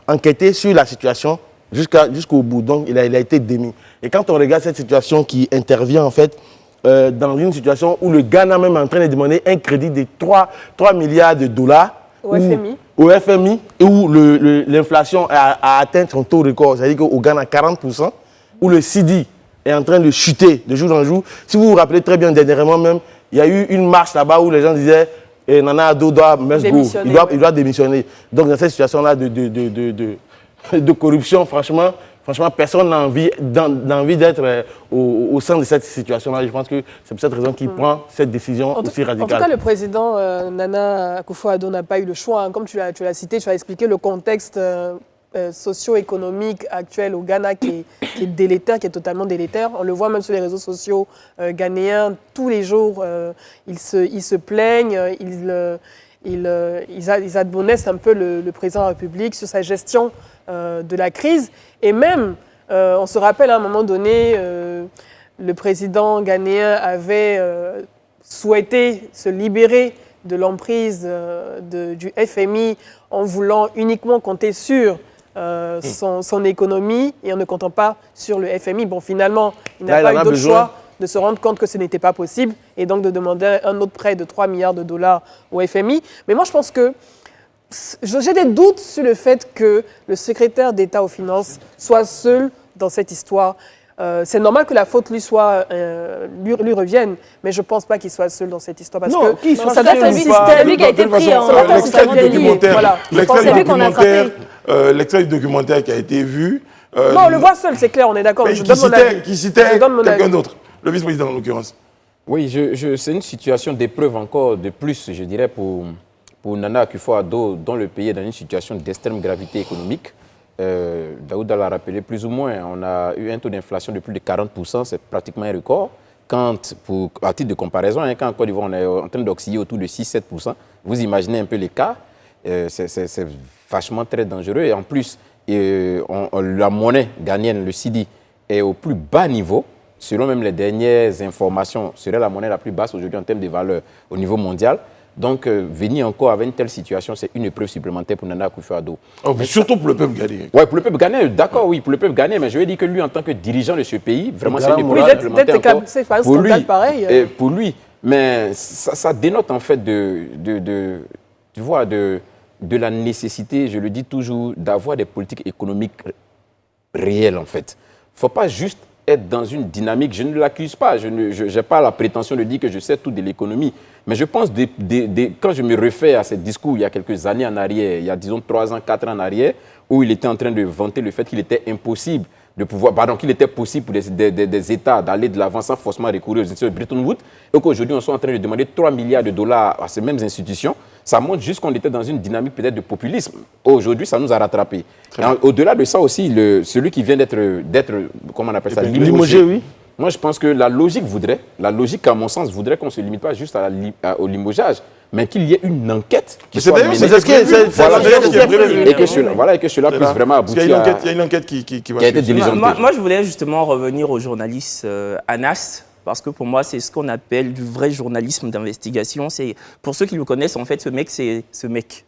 enquêter sur la situation jusqu'au bout. Donc, il a été démis. Et quand on regarde cette situation qui intervient, en fait, dans une situation où le Ghana même est en train de demander un crédit de 3 milliards de dollars au FMI. Au FMI, et où l'inflation a atteint son taux record, c'est-à-dire qu'au Ghana, 40%, où le CD est en train de chuter de jour en jour. Si vous vous rappelez très bien, dernièrement même, il y a eu une marche là-bas où les gens disaient Nana Addo doit il doit démissionner. Donc dans cette situation-là de corruption, franchement, personne n'a envie d'être au sein de cette situation-là. Je pense que c'est pour cette raison qu'il prend cette décision aussi radicale. En tout cas, le président Nana Akufo-Addo n'a pas eu le choix. Hein. Comme tu l'as cité, tu as expliqué le contexte socio-économique actuel au Ghana qui est délétère, qui est totalement délétère. On le voit même sur les réseaux sociaux ghanéens. Tous les jours, ils se plaignent, ils admonnaient un peu le président de la République sur sa gestion de la crise. Et même, on se rappelle à un moment donné, le président ghanéen avait souhaité se libérer de l'emprise du FMI en voulant uniquement compter sur son économie et en ne comptant pas sur le FMI. Bon, finalement, il n'a pas eu d'autre choix de se rendre compte que ce n'était pas possible et donc de demander un autre prêt de 3 milliards de dollars au FMI. Mais moi, je pense que j'ai des doutes sur le fait que le secrétaire d'État aux Finances soit seul dans cette histoire. C'est normal que la faute lui revienne, mais je ne pense pas qu'il soit seul dans cette histoire. Parce que c'est lui qui a été pris en l'extrait du documentaire qui a été vu. Non, on le voit seul, c'est clair, on est d'accord. Qui citait quelqu'un d'autre, le vice-président en l'occurrence. Oui, c'est une situation d'épreuve encore de plus, je dirais, pour Nana Akufo-Addo, dont le pays est dans une situation d'extrême gravité économique. Daouda l'a rappelé plus ou moins, on a eu un taux d'inflation de plus de 40%, c'est pratiquement un record. À titre de comparaison, quand en Côte d'Ivoire on est en train d'osciller autour de 6-7%, vous imaginez un peu l'écart, c'est vachement très dangereux. Et en plus, la monnaie ghanéenne, le cedi, est au plus bas niveau. Selon même les dernières informations, serait la monnaie la plus basse aujourd'hui en termes de valeur au niveau mondial. Donc, venir encore avec une telle situation, c'est une épreuve supplémentaire pour Nana Akufo-Addo. Oh, mais surtout pour le peuple ghanéen. Oui, pour le peuple ghanéen, d'accord, oui, pour le peuple ghanéen. Mais je vais dire que lui, en tant que dirigeant de ce pays, vraiment, c'est une épreuve supplémentaire encore pour lui. Et pour lui. Mais ça dénote en fait tu vois, de la nécessité, je le dis toujours, d'avoir des politiques économiques réelles en fait. Il ne faut pas juste être dans une dynamique, je ne l'accuse pas, je n'ai pas la prétention de dire que je sais tout de l'économie, mais je pense, quand je me réfère à ce discours il y a quelques années en arrière, il y a disons 3 ans, 4 ans en arrière, où il était en train de vanter le fait qu'il était impossible qu'il était possible pour des États d'aller de l'avant sans forcément recourir aux institutions de Bretton Woods, et qu'aujourd'hui on soit en train de demander 3 milliards de dollars à ces mêmes institutions, ça montre juste qu'on était dans une dynamique peut-être de populisme. Aujourd'hui, ça nous a rattrapés. Au-delà de ça aussi, celui qui vient d'être, comment on appelle ça, limogé, oui. Moi, je pense que la logique, à mon sens, voudrait qu'on ne se limite pas juste au limogeage, mais qu'il y ait une enquête qui soit menée. Et que cela puisse vraiment aboutir. Il y a une enquête qui va être diligentée. Moi, je voulais justement revenir au journaliste Anas, parce que pour moi, c'est ce qu'on appelle du vrai journalisme d'investigation. Pour ceux qui le connaissent, en fait,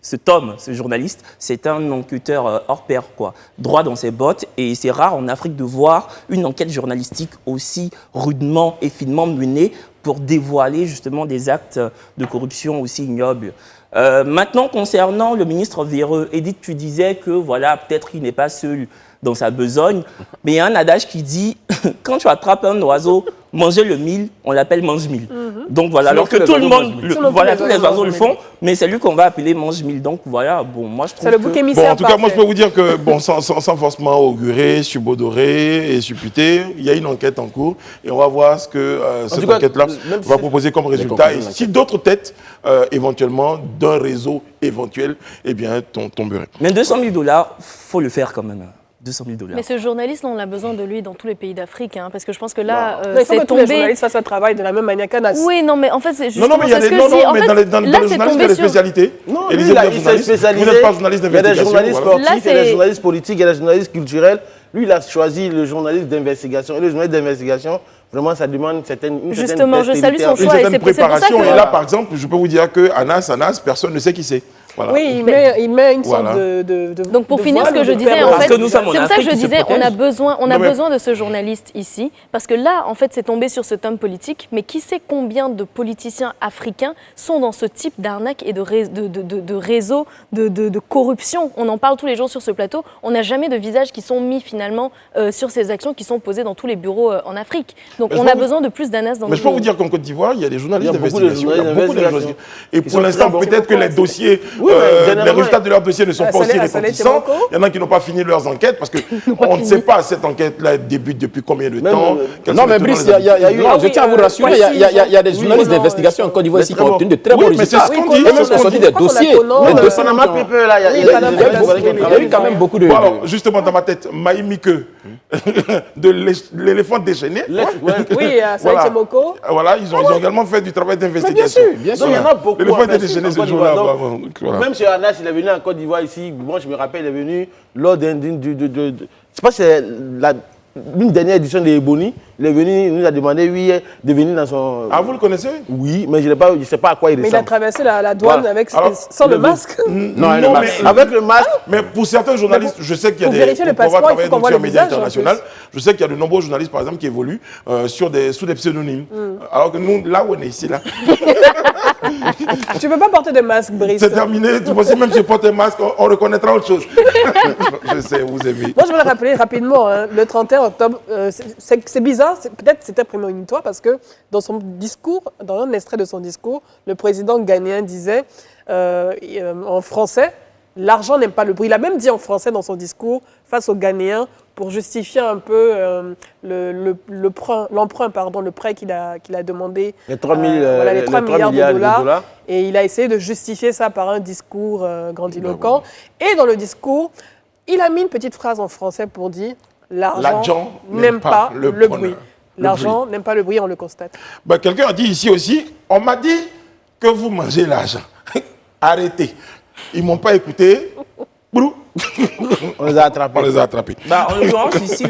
cet homme, ce journaliste, c'est un enquêteur hors pair, quoi, droit dans ses bottes. Et c'est rare en Afrique de voir une enquête journalistique aussi rudement et finement menée pour dévoiler justement des actes de corruption aussi ignobles. Maintenant, concernant le ministre Véreux, Edith, tu disais que voilà, peut-être qu'il n'est pas seul dans sa besogne, mais il y a un adage qui dit quand tu attrapes un oiseau, manger le mille, on l'appelle mange-mille. Donc voilà, alors que tout le monde, tous les oiseaux le font, mais c'est lui qu'on va appeler mange-mille. Donc voilà, bon, moi je trouve c'est le bouc émissaire. Bon, en tout cas, moi je peux vous dire que, bon, sans forcément augurer, subodorer et supputer, il y a une enquête en cours et on va voir ce que cette enquête-là va proposer comme résultat. Et si d'autres têtes, éventuellement, d'un réseau éventuel, eh bien, tomberaient. Mais 200 000 $, faut le faire quand même. 200 000 $. Mais ce journaliste, on a besoin de lui dans tous les pays d'Afrique, hein, parce que je pense que là, il faut que tous les journalistes fassent un travail de la même manière qu'Anas. Oui, non, mais en fait, c'est justement mais dans les journalistes, il y a des spécialités. Non, lui, il s'est spécialisé. Vous n'êtes pas journaliste d'investigation. Il y a des journalistes sportifs, il y a des journalistes politiques, il y a des journalistes culturels. Lui, il a choisi le journaliste d'investigation. Et le journaliste d'investigation, vraiment, ça demande une certaine justement, je salue son choix. Une certaine préparation. Et là, par exemple, je peux vous dire que Anas, personne ne sait qui c'est. Voilà. Oui, il met une sorte de Donc pour finir, ce que je disais, en fait, c'est pour ça que je disais, on a besoin de ce journaliste ici, parce que là, en fait, c'est tombé sur cet homme politique, mais qui sait combien de politiciens africains sont dans ce type d'arnaque et de réseau de corruption. On en parle tous les jours sur ce plateau. On n'a jamais de visages qui sont mis finalement sur ces actions qui sont posées dans tous les bureaux en Afrique. Donc on a besoin de plus d'ANAS dans nos pays. Mais je peux vous dire qu'en Côte d'Ivoire, il y a des journalistes d'investigation. d'investigation. Et pour l'instant, peut-être que les dossiers, les résultats de leurs dossiers ne sont pas aussi retentissants. Il y en a qui n'ont pas fini leurs enquêtes parce qu'on ne sait pas cette enquête-là débute depuis combien de temps. Non, mais Brice, je tiens à vous rassurer, il y a des journalistes d'investigation en Côte d'Ivoire ici qui ont obtenu de très bons résultats. Et même qui ont sorti des dossiers. Le Panama Paper, là, il y a eu quand même beaucoup de... Alors, justement, dans ma tête, Maïmike, de l'éléphant déchaîné. Oui, à Saïd Moko. Voilà, ils ont également fait du travail d'investigation. Bien sûr. Il y en a beaucoup. L'éléphant déchaîné, ce jour-là. Même chez Anas, il est venu en Côte d'Ivoire ici. Moi, je me rappelle, il est venu lors d'une... Je sais pas si c'est une dernière édition de Ebony. Il est venu, il nous a demandé, de venir dans son... Ah, vous le connaissez? Oui, mais je ne sais pas à quoi il ressemble. Mais il a traversé la douane avec, sans le masque. Non, avec le masque. Mais pour certains journalistes, je sais qu'il y a pour vérifier le passeport, il faut qu'on voit le visage. Je sais qu'il y a de nombreux journalistes, par exemple, qui évoluent sous des pseudonymes. Alors que nous, là où on est ici, là... Tu ne peux pas porter de masque, Brice. C'est terminé. Tu vois, si même si je porte un masque, on reconnaîtra autre chose. Je sais, vous aimez. Moi, je voulais rappeler rapidement, le 31 octobre, c'est bizarre, peut-être c'était prémonitoire parce que dans son discours, dans un extrait de son discours, le président ghanéen disait en français, l'argent n'aime pas le bruit. Il a même dit en français dans son discours face aux Ghanéens pour justifier un peu l'emprunt, le prêt qu'il a demandé. Les 3 milliards de dollars. Et il a essayé de justifier ça par un discours grandiloquent. Et dans le discours, il a mis une petite phrase en français pour dire l'argent n'aime pas le bruit. L'argent n'aime pas le bruit, on le constate. Ben, quelqu'un a dit ici aussi, on m'a dit que vous mangez l'argent. Arrêtez. Ils ne m'ont pas écouté. On les a attrapés. Bah, en l'occurrence, ici,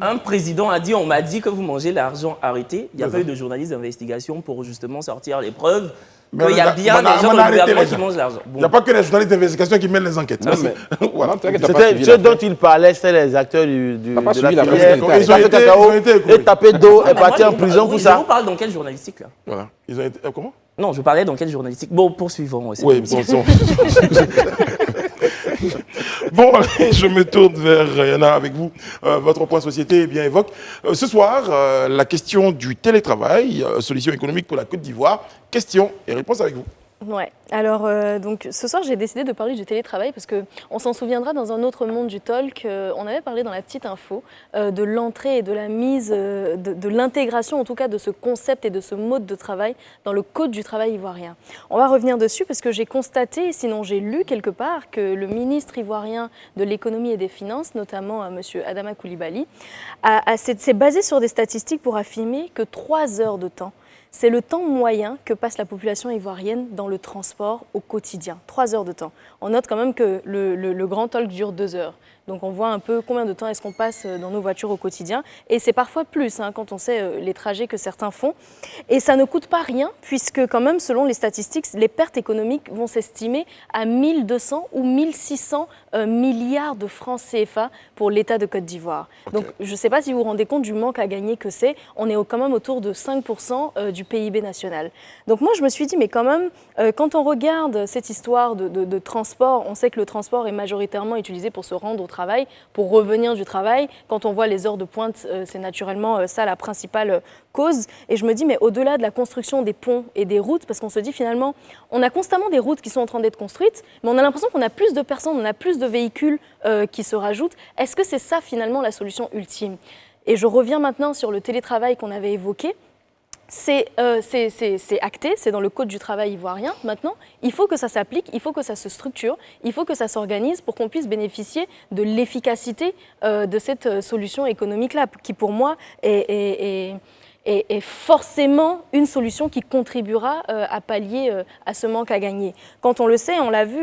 un président a dit, on m'a dit que vous mangez l'argent, arrêtez. Il n'y a pas eu de journaliste d'investigation pour justement sortir les preuves. Il y a bien des gens dans le gouvernement qui mangent l'argent. Il n'y a pas que les journalistes d'investigation qui mènent les enquêtes. Voilà. Ce dont il parlait, c'était les acteurs de la filière. Ils ont été écoutés. Et tapé d'eau et parti en prison pour ça. On parle dans quelle journalistique là? Voilà. Ils ont été... Comment? Non, je parlais dans quelle journalistique. Bon, poursuivons aussi. Oui, bon. Bon, je me tourne vers Yana avec vous. Votre point société bien évoque. Ce soir, la question du télétravail, solution économique pour la Côte d'Ivoire. Question et réponse avec vous. Ouais. Alors, donc, ce soir, j'ai décidé de parler du télétravail parce qu'on s'en souviendra dans un autre monde du talk. On avait parlé dans la petite info de l'entrée et de la mise, de l'intégration, en tout cas, de ce concept et de ce mode de travail dans le code du travail ivoirien. On va revenir dessus parce que j'ai constaté, sinon j'ai lu quelque part, que le ministre ivoirien de l'économie et des finances, notamment M. Adama Coulibaly, s'est basé sur des statistiques pour affirmer que 3 heures de temps, c'est le temps moyen que passe la population ivoirienne dans le transport au quotidien. 3 heures de temps. On note quand même que le grand talk dure 2 heures. Donc on voit un peu combien de temps est-ce qu'on passe dans nos voitures au quotidien. Et c'est parfois plus quand on sait les trajets que certains font. Et ça ne coûte pas rien puisque quand même selon les statistiques, les pertes économiques vont s'estimer à 1200 ou 1600 milliards de francs CFA pour l'État de Côte d'Ivoire. Okay. Donc je ne sais pas si vous vous rendez compte du manque à gagner que c'est. On est quand même autour de 5% du PIB national. Donc moi je me suis dit mais quand même quand on regarde cette histoire de transport, on sait que le transport est majoritairement utilisé pour se rendre au travail, pour revenir du travail. Quand on voit les heures de pointe, c'est naturellement ça la principale cause. Et je me dis, mais au-delà de la construction des ponts et des routes, parce qu'on se dit finalement, on a constamment des routes qui sont en train d'être construites, mais on a l'impression qu'on a plus de personnes, on a plus de véhicules qui se rajoutent. Est-ce que c'est ça finalement la solution ultime? Et je reviens maintenant sur le télétravail qu'on avait évoqué. C'est acté, c'est dans le code du travail ivoirien. Maintenant, il faut que ça s'applique, il faut que ça se structure, il faut que ça s'organise pour qu'on puisse bénéficier de l'efficacité de cette solution économique-là, qui pour moi est est forcément une solution qui contribuera à pallier à ce manque à gagner. Quand on le sait, on l'a vu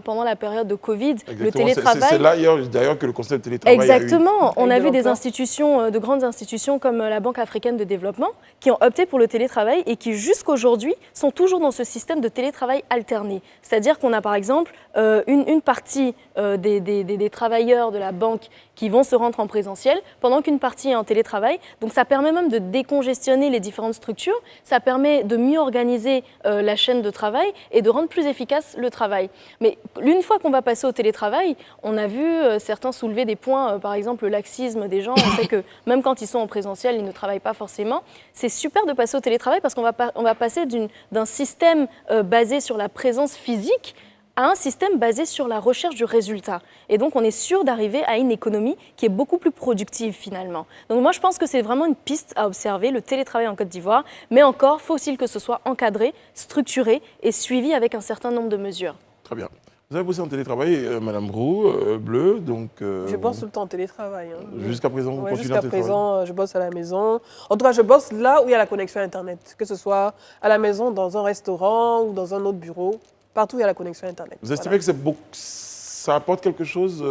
pendant la période de Covid, le télétravail... C'est là d'ailleurs que le concept de télétravail Exactement. On a vu des institutions, de grandes institutions comme la Banque africaine de développement qui ont opté pour le télétravail et qui jusqu'aujourd'hui sont toujours dans ce système de télétravail alterné. C'est-à-dire qu'on a par exemple une partie des travailleurs de la banque qui vont se rendre en présentiel pendant qu'une partie est en télétravail. Donc ça permet même de décongestionner les différentes structures, ça permet de mieux organiser la chaîne de travail et de rendre plus efficace le travail. Mais une fois qu'on va passer au télétravail, on a vu certains soulever des points, par exemple le laxisme des gens. On sait que même quand ils sont en présentiel, ils ne travaillent pas forcément. C'est super de passer au télétravail parce qu'on va passer d'un système basé sur la présence physique à un système basé sur la recherche du résultat. Et donc, on est sûr d'arriver à une économie qui est beaucoup plus productive, finalement. Donc, moi, je pense que c'est vraiment une piste à observer, le télétravail en Côte d'Ivoire. Mais encore, faut-il que ce soit encadré, structuré et suivi avec un certain nombre de mesures. Très bien. Vous avez bossé en télétravail, Madame Brou, Bleu, donc... je bosse tout le temps en télétravail. Jusqu'à présent, vous continuez jusqu'à présent, je bosse à la maison. En tout cas, je bosse là où il y a la connexion Internet, que ce soit à la maison, dans un restaurant ou dans un autre bureau. Partout, il y a la connexion Internet. Vous estimez que ça apporte quelque chose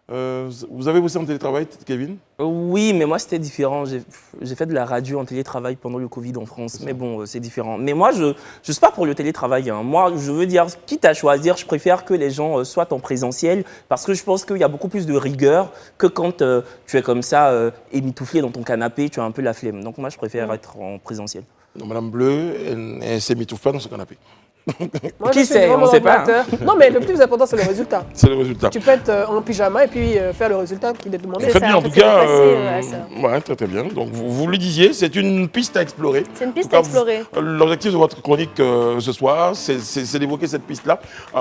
vous avez bossé en télétravail, Kevin? Oui, mais moi, c'était différent. J'ai fait de la radio en télétravail pendant le Covid en France. Mais bon, c'est différent. Mais moi, je ne suis pas pour le télétravail. Hein. Moi, je veux dire, quitte à choisir, je préfère que les gens soient en présentiel parce que je pense qu'il y a beaucoup plus de rigueur que quand tu es comme ça, émitouflé dans ton canapé, tu as un peu la flemme. Donc moi, je préfère être en présentiel. Donc, Madame Bleu, elle ne s'émitouffe pas dans son canapé. Moi, qui sait, on ne sait pas. Hein. Non, mais le plus important, c'est le résultat. C'est le résultat. Tu peux être en pyjama et puis faire le résultat qu'il est demandé. Faites bien, en tout cas. Ouais, très très bien. Donc, vous le disiez, c'est une piste à explorer. C'est une piste à explorer. L'objectif de votre chronique ce soir, c'est d'évoquer cette piste-là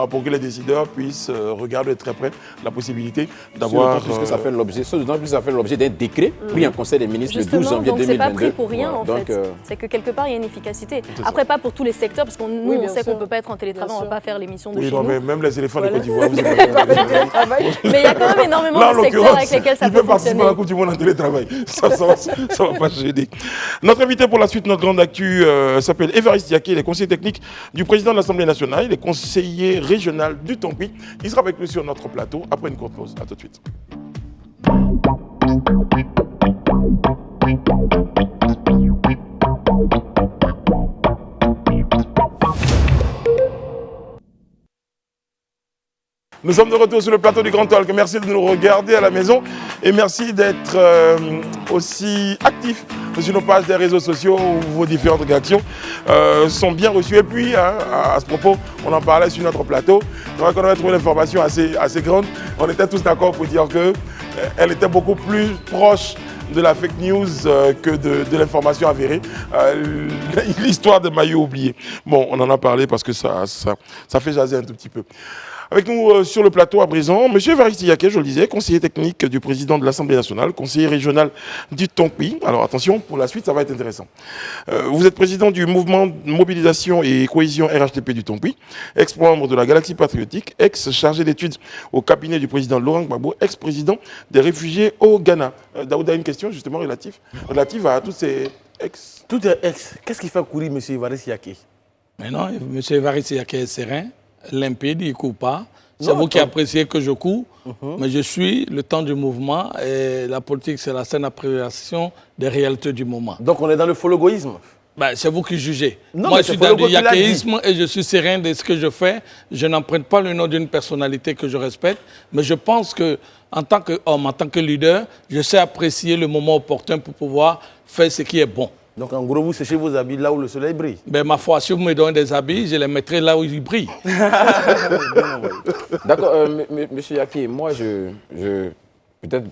pour que les décideurs puissent regarder de très près la possibilité d'avoir... Puisque ça fait l'objet, ça fait l'objet d'un décret pris en Conseil des ministres le 12 janvier 2022. Donc, c'est pas pris pour rien, en fait. C'est que quelque part, il y a une efficacité. Après, pas pour tous les secteurs, parce qu'on nous, on sait qu'on ne peut pas être en télétravail, on ne va pas faire l'émission de chez nous. Mais même les éléphants de Côte d'Ivoire, vous Mais il y a quand même énormément de secteurs avec lesquels ça peut fonctionner. Il peut participer à la Coupe du Monde en télétravail. Ça ne va pas gêner. Notre invité pour la suite, notre grande actu, s'appelle Évariste Yaké, il est conseiller technique du président de l'Assemblée nationale, il est conseiller régional du Tompi. Il sera avec nous sur notre plateau après une courte pause. À tout de suite. Nous sommes de retour sur le plateau du Grand Talk. Merci de nous regarder à la maison et merci d'être aussi actifs sur nos pages des réseaux sociaux où vos différentes réactions sont bien reçues. Et puis, à ce propos, on en parlait sur notre plateau. C'est vrai qu'on avait trouvé l'information assez grande. On était tous d'accord pour dire qu'elle était beaucoup plus proche de la fake news que de l'information avérée. L'histoire des maillots oubliés. Bon, on en a parlé parce que ça fait jaser un tout petit peu. Avec nous sur le plateau à présent, M. Évariste Yaké, je le disais, conseiller technique du président de l'Assemblée nationale, conseiller régional du Tompi. Alors attention, pour la suite, ça va être intéressant. Vous êtes président du mouvement Mobilisation et Cohésion RHDP du Tompi, ex-membre de la Galaxie Patriotique, ex-chargé d'études au cabinet du président Laurent Gbagbo, ex-président des réfugiés au Ghana. Daouda a une question justement relative à tous ces ex. Tout est ex. Qu'est-ce qui fait courir M. Évariste Yaké? Mais non, M. Évariste Yaké est serein, limpide, il ne court pas. C'est vous qui appréciez que je cours, mais je suis le temps du mouvement et la politique, c'est la saine appréciation des réalités du moment. Donc on est dans le follogoïsme? C'est vous qui jugez. Non, moi, je suis dans le yakéisme et je suis serein de ce que je fais. Je n'emprunte pas le nom d'une personnalité que je respecte, mais je pense qu'en tant qu'homme, en tant que leader, je sais apprécier le moment opportun pour pouvoir faire ce qui est bon. Donc en gros, vous séchez vos habits là où le soleil brille? Ma foi, si vous me donnez des habits, je les mettrai là où ils brillent. D'accord, monsieur Yaké, moi je peut-être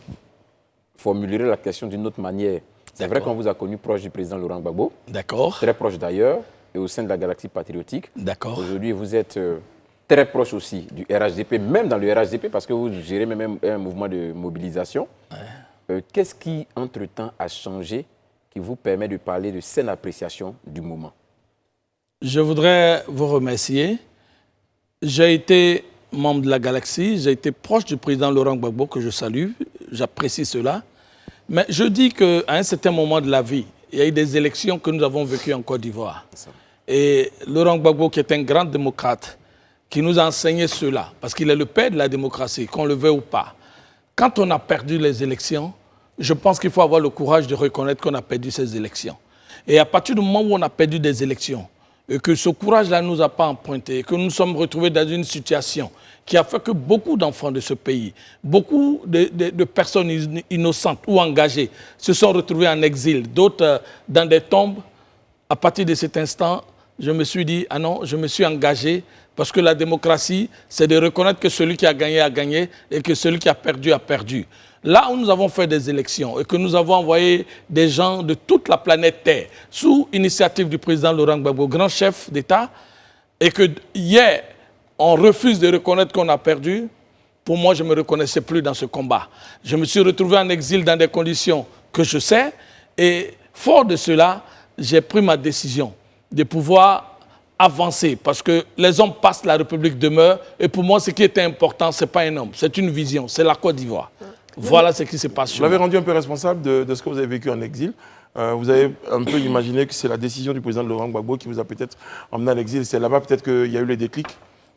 formulerai la question d'une autre manière. C'est vrai qu'on vous a connu proche du président Laurent Gbagbo. D'accord. Très proche d'ailleurs, et au sein de la Galaxie Patriotique. D'accord. Aujourd'hui, vous êtes très proche aussi du RHDP, même dans le RHDP, parce que vous gérez même un mouvement de mobilisation. Ouais. Qu'est-ce qui, entre-temps, a changé qui vous permet de parler de saine appréciation du moment? Je voudrais vous remercier. J'ai été membre de la Galaxie, j'ai été proche du président Laurent Gbagbo, que je salue, j'apprécie cela. Mais je dis qu'à un certain moment de la vie, il y a eu des élections que nous avons vécues en Côte d'Ivoire. Et Laurent Gbagbo, qui est un grand démocrate, qui nous a enseigné cela, parce qu'il est le père de la démocratie, qu'on le veuille ou pas. Quand on a perdu les élections, je pense qu'il faut avoir le courage de reconnaître qu'on a perdu ces élections. Et à partir du moment où on a perdu des élections, et que ce courage-là ne nous a pas emprunté, et que nous nous sommes retrouvés dans une situation qui a fait que beaucoup d'enfants de ce pays, beaucoup de personnes innocentes ou engagées se sont retrouvés en exil, d'autres dans des tombes. À partir de cet instant, je me suis dit, ah non, je me suis engagé, parce que la démocratie, c'est de reconnaître que celui qui a gagné et que celui qui a perdu. Là où nous avons fait des élections et que nous avons envoyé des gens de toute la planète Terre, sous initiative du président Laurent Gbagbo, grand chef d'État, et que hier, on refuse de reconnaître qu'on a perdu, pour moi, je ne me reconnaissais plus dans ce combat. Je me suis retrouvé en exil dans des conditions que je sais, et fort de cela, j'ai pris ma décision de pouvoir avancer, parce que les hommes passent, la République demeure, et pour moi, ce qui était important, ce n'est pas un homme, c'est une vision, c'est la Côte d'Ivoire. Voilà ce qui se passe. Vous l'avez rendu un peu responsable de ce que vous avez vécu en exil. Vous avez un peu imaginé que c'est la décision du président Laurent Gbagbo qui vous a peut-être emmené en exil. C'est là-bas peut-être qu'il y a eu le déclic.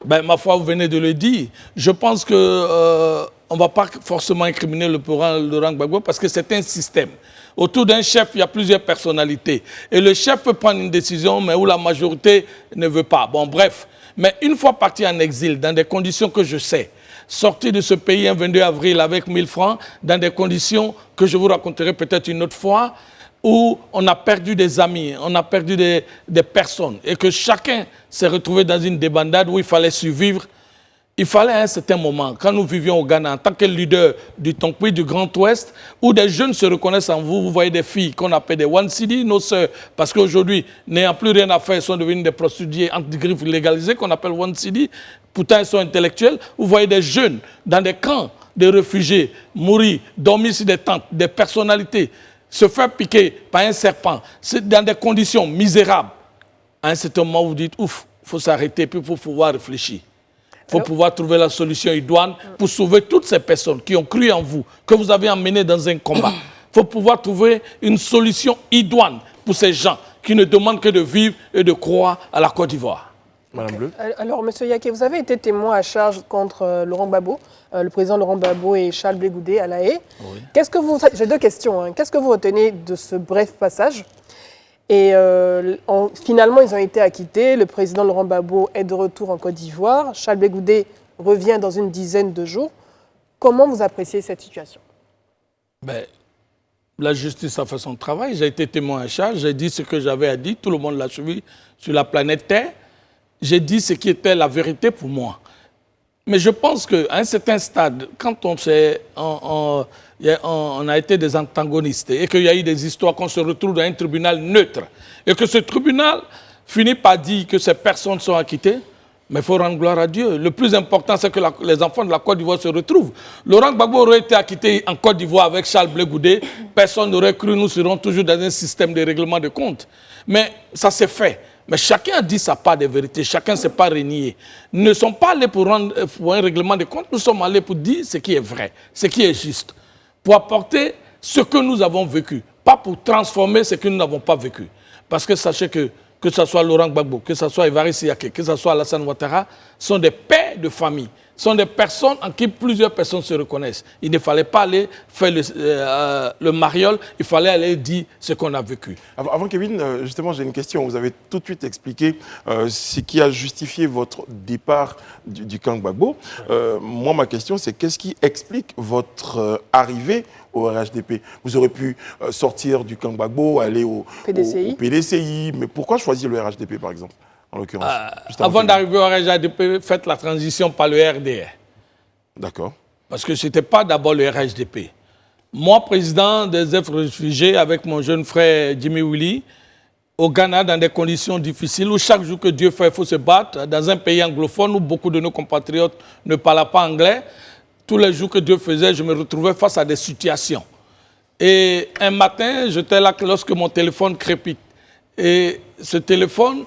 Ben, ma foi, vous venez de le dire. Je pense qu'on ne va pas forcément incriminer le président Laurent Gbagbo parce que c'est un système. Autour d'un chef, il y a plusieurs personnalités. Et le chef peut prendre une décision, mais où la majorité ne veut pas. Bon, bref. Mais une fois parti en exil, dans des conditions que je sais, sorti de ce pays un 22 avril avec 1000 francs, dans des conditions que je vous raconterai peut-être une autre fois, où on a perdu des amis, on a perdu des personnes, et que chacun s'est retrouvé dans une débandade où il fallait survivre. Il fallait à un certain moment, quand nous vivions au Ghana, en tant que leader du Tonkwi, du Grand Ouest, où des jeunes se reconnaissent en vous, vous voyez des filles qu'on appelle des Wansidi, nos sœurs, parce qu'aujourd'hui, n'ayant plus rien à faire, elles sont devenues des prostituées anti-griffes légalisées, qu'on appelle Wansidi, pourtant elles sont intellectuelles. Vous voyez des jeunes dans des camps de réfugiés, mourir, dormir sur des tentes, des personnalités, se faire piquer par un serpent, c'est dans des conditions misérables. À un certain moment, vous dites, ouf, il faut s'arrêter, puis il faut pouvoir réfléchir. Il faut pouvoir trouver la solution idoine pour sauver toutes ces personnes qui ont cru en vous, que vous avez emmenées dans un combat. Il faut pouvoir trouver une solution idoine pour ces gens qui ne demandent que de vivre et de croire à la Côte d'Ivoire. Madame Bleu. Alors, M. Yaké, vous avez été témoin à charge contre Laurent Gbagbo, le président Laurent Gbagbo et Charles Blé Goudé à La Haye. Oui. J'ai deux questions. Hein. Qu'est-ce que vous retenez de ce bref passage? Et finalement, ils ont été acquittés. Le président Laurent Gbagbo est de retour en Côte d'Ivoire. Charles Blé Goudé revient dans une dizaine de jours. Comment vous appréciez cette situation? Ben, la justice a fait son travail. J'ai été témoin à charge. J'ai dit ce que j'avais à dire. Tout le monde l'a suivi sur la planète Terre. J'ai dit ce qui était la vérité pour moi. Mais je pense qu'à un certain stade, quand on a été des antagonistes et qu'il y a eu des histoires qu'on se retrouve dans un tribunal neutre et que ce tribunal finit par dire que ces personnes sont acquittées, mais il faut rendre gloire à Dieu. Le plus important, c'est que les enfants de la Côte d'Ivoire se retrouvent. Laurent Gbagbo aurait été acquitté en Côte d'Ivoire avec Charles Blé Goudé. Personne n'aurait cru, nous serons toujours dans un système de règlement de comptes. Mais ça s'est fait. Mais chacun a dit sa part de vérité, chacun ne s'est pas renié. Nous ne sommes pas allés pour un règlement de compte, nous sommes allés pour dire ce qui est vrai, ce qui est juste, pour apporter ce que nous avons vécu, pas pour transformer ce que nous n'avons pas vécu. Parce que sachez que ce soit Laurent Gbagbo, que ce soit Évariste Yaké, que ce soit Alassane Ouattara, sont des pères de famille, sont des personnes en qui plusieurs personnes se reconnaissent. Il ne fallait pas aller faire le mariole, il fallait aller dire ce qu'on a vécu. Avant Kevin, justement, j'ai une question. Vous avez tout de suite expliqué ce qui a justifié votre départ du camp Gbagbo. Moi, ma question, c'est qu'est-ce qui explique votre arrivée au RHDP? Vous aurez pu sortir du camp Gbagbo, aller au PDCI, mais pourquoi choisir le RHDP, par exemple, en l'occurrence? Avant d'arriver au RHDP, faites la transition par le RDR. D'accord. Parce que ce n'était pas d'abord le RHDP. Moi, président des réfugiés, avec mon jeune frère Jimmy Willy, au Ghana, dans des conditions difficiles, où chaque jour que Dieu fait, il faut se battre, dans un pays anglophone où beaucoup de nos compatriotes ne parlent pas anglais. Tous les jours que Dieu faisait, je me retrouvais face à des situations. Et un matin, j'étais là lorsque mon téléphone crépite. Et ce téléphone,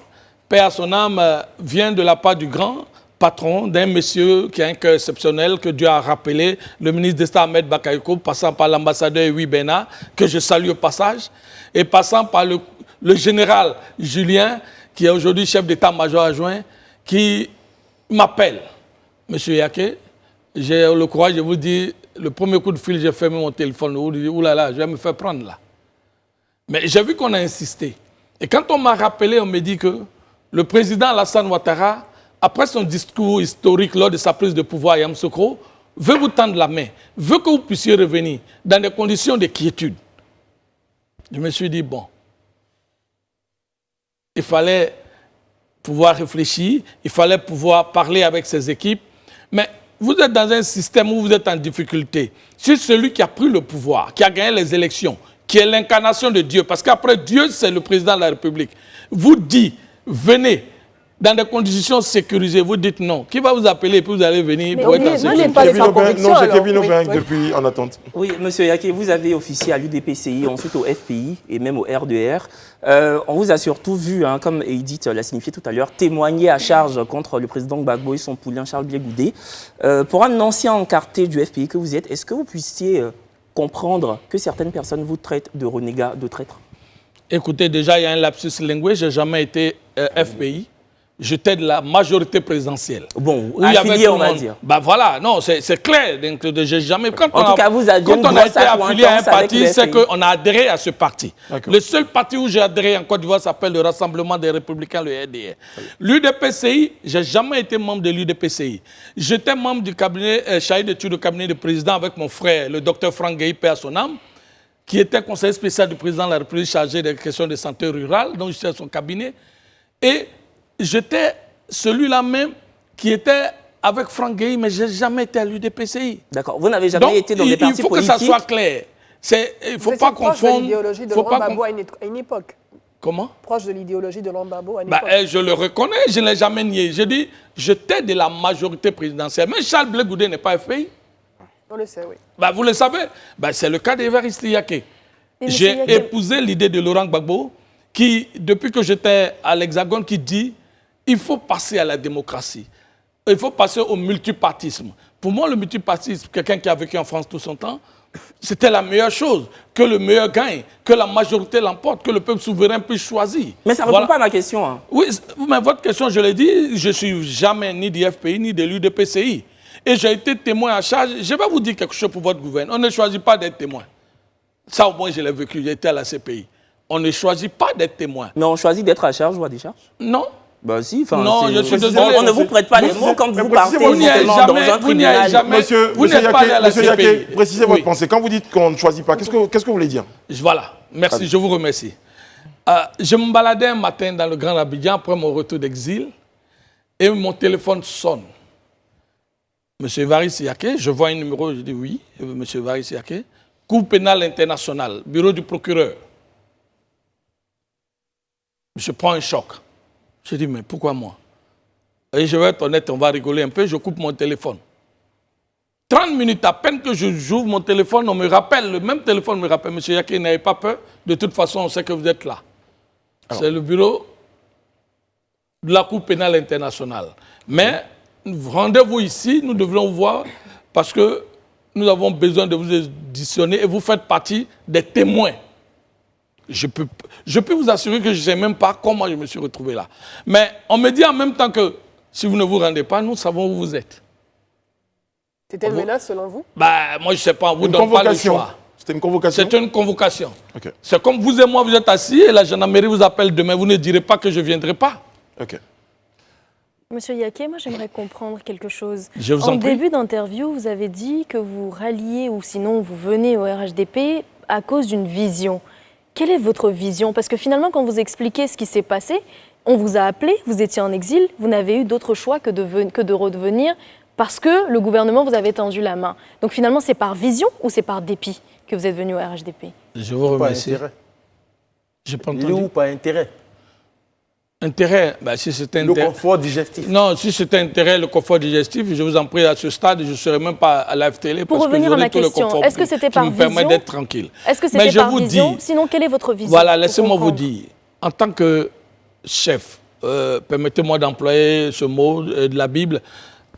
paix à son âme, vient de la part du grand patron d'un monsieur qui a un cœur exceptionnel, que Dieu a rappelé, le ministre d'État Ahmed Bakayoko, passant par l'ambassadeur Ewi Bena, que je salue au passage, et passant par le général Julien, qui est aujourd'hui chef d'état-major adjoint, qui m'appelle. Monsieur Yaké, j'ai le courage de vous dire, le premier coup de fil, j'ai fermé mon téléphone. Je dis, oulala, je vais me faire prendre là. Mais j'ai vu qu'on a insisté. Et quand on m'a rappelé, on me dit que le président Alassane Ouattara, après son discours historique lors de sa prise de pouvoir à Yamoussoukro, veut vous tendre la main, veut que vous puissiez revenir dans des conditions de quiétude. Je me suis dit, bon, il fallait pouvoir réfléchir, il fallait pouvoir parler avec ses équipes, mais vous êtes dans un système où vous êtes en difficulté. Si celui qui a pris le pouvoir, qui a gagné les élections, qui est l'incarnation de Dieu, parce qu'après Dieu, c'est le président de la République, vous dit, venez, dans des conditions sécurisées, vous dites non. Qui va vous appeler et puis vous allez venir pour être en sécurité? Non, j'ai Kevin Aubin depuis en attente. Oui, monsieur Yaké, vous avez officié à l'UDPCI, ensuite au FPI et même au RDR. On vous a surtout vu, comme Edith l'a signifié tout à l'heure, témoigner à charge contre le président Gbagbo et son poulain Charles Biégoudé. Pour un ancien encarté du FPI que vous êtes, est-ce que vous puissiez comprendre que certaines personnes vous traitent de renégats, de traîtres? Écoutez, déjà, il y a un lapsus linguistique. Je n'ai jamais été FPI. J'étais de la majorité présidentielle. Bon, affilié, on va dire. Ben voilà, non, c'est clair. Donc, j'ai jamais... Quand en tout cas, vous aviez quand on a été affilié à un parti, c'est qu'on a adhéré à ce parti. Le seul parti où j'ai adhéré en Côte d'Ivoire s'appelle le Rassemblement des Républicains, le RDR. L'UDPCI, je n'ai jamais été membre de l'UDPCI. J'étais membre du cabinet, chargé d'études du cabinet du président avec mon frère, le docteur Franck Gueye, paix à son âme, qui était conseiller spécial du président de la République chargé des questions de santé rurale, donc j'étais à son cabinet. Et j'étais celui-là même qui était avec Franck Gueye, mais je n'ai jamais été à l'UDPCI. D'accord. Vous n'avez jamais été dans des partis politiques. Il faut que ça soit clair. Il ne faut pas confondre. De l'idéologie de Laurent Gbagbo à une époque. Comment? Proche de l'idéologie de Laurent Gbagbo à une époque. Je le reconnais, je ne l'ai jamais nié. Je dis, j'étais de la majorité présidentielle. Mais Charles Biégoudé n'est pas FPI. On le sait, oui. Vous le savez. C'est le cas d'Évariste Yaké. J'ai épousé l'idée de Laurent Gbagbo, qui, depuis que j'étais à l'Hexagone, qui dit il faut passer à la démocratie. Il faut passer au multipartisme. Pour moi, le multipartisme, quelqu'un qui a vécu en France tout son temps, c'était la meilleure chose. Que le meilleur gagne, que la majorité l'emporte, que le peuple souverain puisse choisir. Mais ça ne répond pas à ma question. Oui, mais votre question, je l'ai dit, je ne suis jamais ni du FPI ni de l'UDPCI. Et j'ai été témoin à charge. Je vais vous dire quelque chose pour votre gouvernement. On ne choisit pas d'être témoin. Ça, au moins, je l'ai vécu. J'étais à la CPI. On ne choisit pas d'être témoin. Mais on choisit d'être à charge ou à décharge? Non. Ben si, non, je suis désolé. On ne vous prête pas les mots quand vous partez dans un tribunal. Vous n'êtes pas allé à la CPI. Précisez votre pensée. Quand vous dites qu'on ne choisit pas, qu'est-ce que vous voulez dire? Voilà. Merci, je vous remercie. Je me baladais un matin dans le Grand Abidjan après mon retour d'exil et mon téléphone sonne. Monsieur Évariste Yaké, je vois un numéro, je dis oui, monsieur Évariste Yaké. Cour pénale internationale, bureau du procureur. Je prends un choc. Je dis, mais pourquoi moi? Et je vais être honnête, on va rigoler un peu, je coupe mon téléphone. 30 minutes, à peine que j'ouvre mon téléphone, on me rappelle, le même téléphone me rappelle, monsieur Yaké, n'ayez pas peur, de toute façon, on sait que vous êtes là. C'est le bureau de la Cour pénale internationale. Mais rendez-vous ici, nous devrons voir, parce que nous avons besoin de vous auditionner et vous faites partie des témoins. Je peux vous assurer que je ne sais même pas comment je me suis retrouvé là. Mais on me dit en même temps que si vous ne vous rendez pas, nous savons où vous êtes. C'était une menace selon vous? Moi, je ne sais pas, on ne vous donne pas le choix. C'était une convocation? C'est une convocation. Okay. C'est comme vous et moi, vous êtes assis et la gendarmerie vous appelle demain. Vous ne direz pas que je ne viendrai pas. Ok. Monsieur Yaké, moi j'aimerais comprendre quelque chose. Je vous en prie. En début d'interview, vous avez dit que vous ralliez ou sinon vous venez au RHDP à cause d'une vision. Quelle est votre vision? Parce que finalement, quand vous expliquez ce qui s'est passé, on vous a appelé, vous étiez en exil, vous n'avez eu d'autre choix que de redevenir parce que le gouvernement vous avait tendu la main. Donc finalement, c'est par vision ou c'est par dépit que vous êtes venu au RHDP? Je vous remercie. J'ai pas entendu. Il est où par intérêt? Intérêt, si c'était intérêt. Le confort digestif. Non, si c'était intérêt, le confort digestif, je vous en prie, à ce stade, je ne serais même pas à la télé pour parce revenir que à ma tout le question, confort est-ce que c'était par qui me vision? permet d'être tranquille. Est-ce que c'était par vision? Sinon, quelle est votre vision? Voilà, laissez-moi vous dire, en tant que chef permettez-moi d'employer ce mot de la Bible,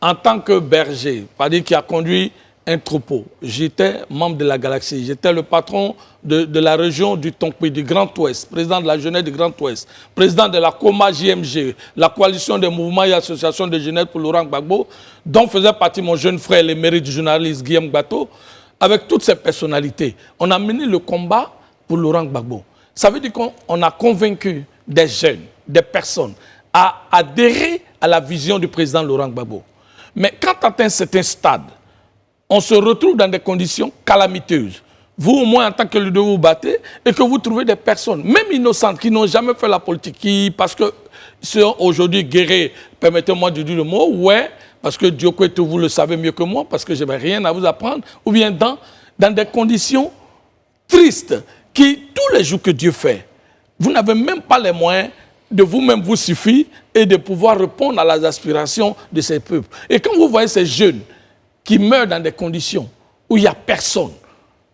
en tant que berger, c'est-à-dire qui a conduit un troupeau. J'étais membre de la Galaxie, j'étais le patron de la région du Tonkwé, du Grand Ouest, président de la jeunesse du Grand Ouest, président de la COMA JMG, la coalition des mouvements et associations de jeunesse pour Laurent Gbagbo, dont faisait partie mon jeune frère, l'émérite journaliste Guillaume Bateau. Avec toutes ces personnalités, on a mené le combat pour Laurent Gbagbo. Ça veut dire qu'on a convaincu des jeunes, des personnes, à adhérer à la vision du président Laurent Gbagbo. Mais quand on atteint un certain stade, on se retrouve dans des conditions calamiteuses. Vous, au moins, en tant que leader, vous battez et que vous trouvez des personnes, même innocentes, qui n'ont jamais fait la politique, qui, parce que sont aujourd'hui guéris, permettez-moi de dire le mot, ouais, parce que Dioko, vous le savez mieux que moi, parce que je n'ai rien à vous apprendre, ou bien dans des conditions tristes, qui, tous les jours que Dieu fait, vous n'avez même pas les moyens de vous-même vous suffire et de pouvoir répondre à les aspirations de ces peuples. Et quand vous voyez ces jeunes qui meurent dans des conditions où il n'y a personne,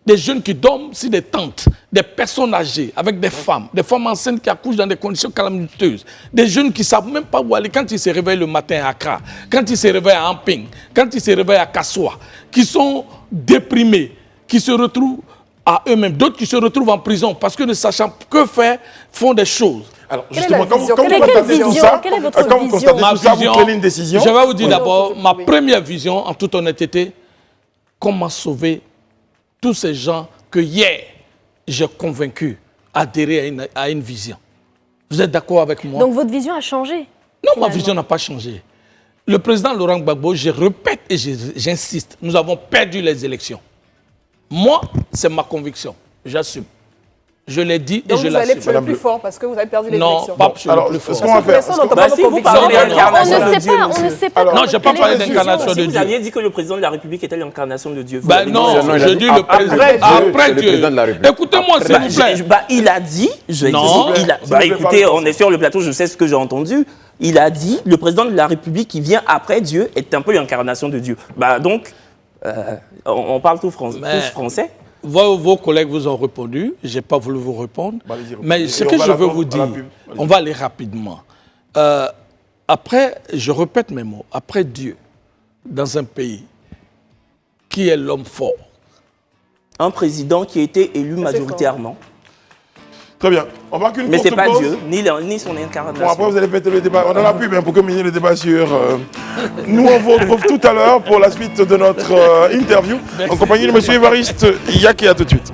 des jeunes qui dorment sur des tentes, des personnes âgées avec des femmes enceintes qui accouchent dans des conditions calamiteuses, des jeunes qui ne savent même pas où aller quand ils se réveillent le matin à Accra, quand ils se réveillent à Amping, quand ils se réveillent à Kassoua, qui sont déprimés, qui se retrouvent à eux-mêmes, d'autres qui se retrouvent en prison parce que ne sachant que faire, font des choses. Alors, justement, quand vous constatez tout ça, vous prenez une décision. Je vais vous dire d'abord, ma première vision, en toute honnêteté, comment sauver tous ces gens que hier, j'ai convaincu d'adhérer à une vision. Vous êtes d'accord avec moi? Donc votre vision a changé? Non, ma vision n'a pas changé. Le président Laurent Gbagbo, je répète et j'insiste, nous avons perdu les élections. Moi, c'est ma conviction. J'assume. Je l'ai dit et je l'assume. Donc vous allez sur le plus fort parce que vous avez perdu les élections. Non, pas sur le plus fort. Ce qu'on va faire, si vous parlez d'incarnation de Dieu, on ne sait pas. Non, je n'ai pas parlé d'incarnation de Dieu. Vous aviez dit que le président de la République était l'incarnation de Dieu. Ben non, je dis le président. Après Dieu. Écoutez-moi, s'il vous plaît. Il a dit, écoutez, on est sur le plateau, je sais ce que j'ai entendu. Il a dit, le président de la République qui vient après Dieu est un peu l'incarnation de Dieu. Donc, on parle tous français. Vos collègues vous ont répondu, je n'ai pas voulu vous répondre. Mais ce que je veux vous dire, on va aller rapidement. Après, je répète mes mots, après Dieu, dans un pays, qui est l'homme fort? Un président qui a été élu majoritairement. Très bien. On marque une mais ce n'est pas pause. Dieu, ni son incarnation. Bon, après, vous allez péter le débat. On a la pub pour terminer le débat sur... Nous, on vous retrouve tout à l'heure pour la suite de notre interview. En compagnie de M. Évariste Yaké. À tout de suite.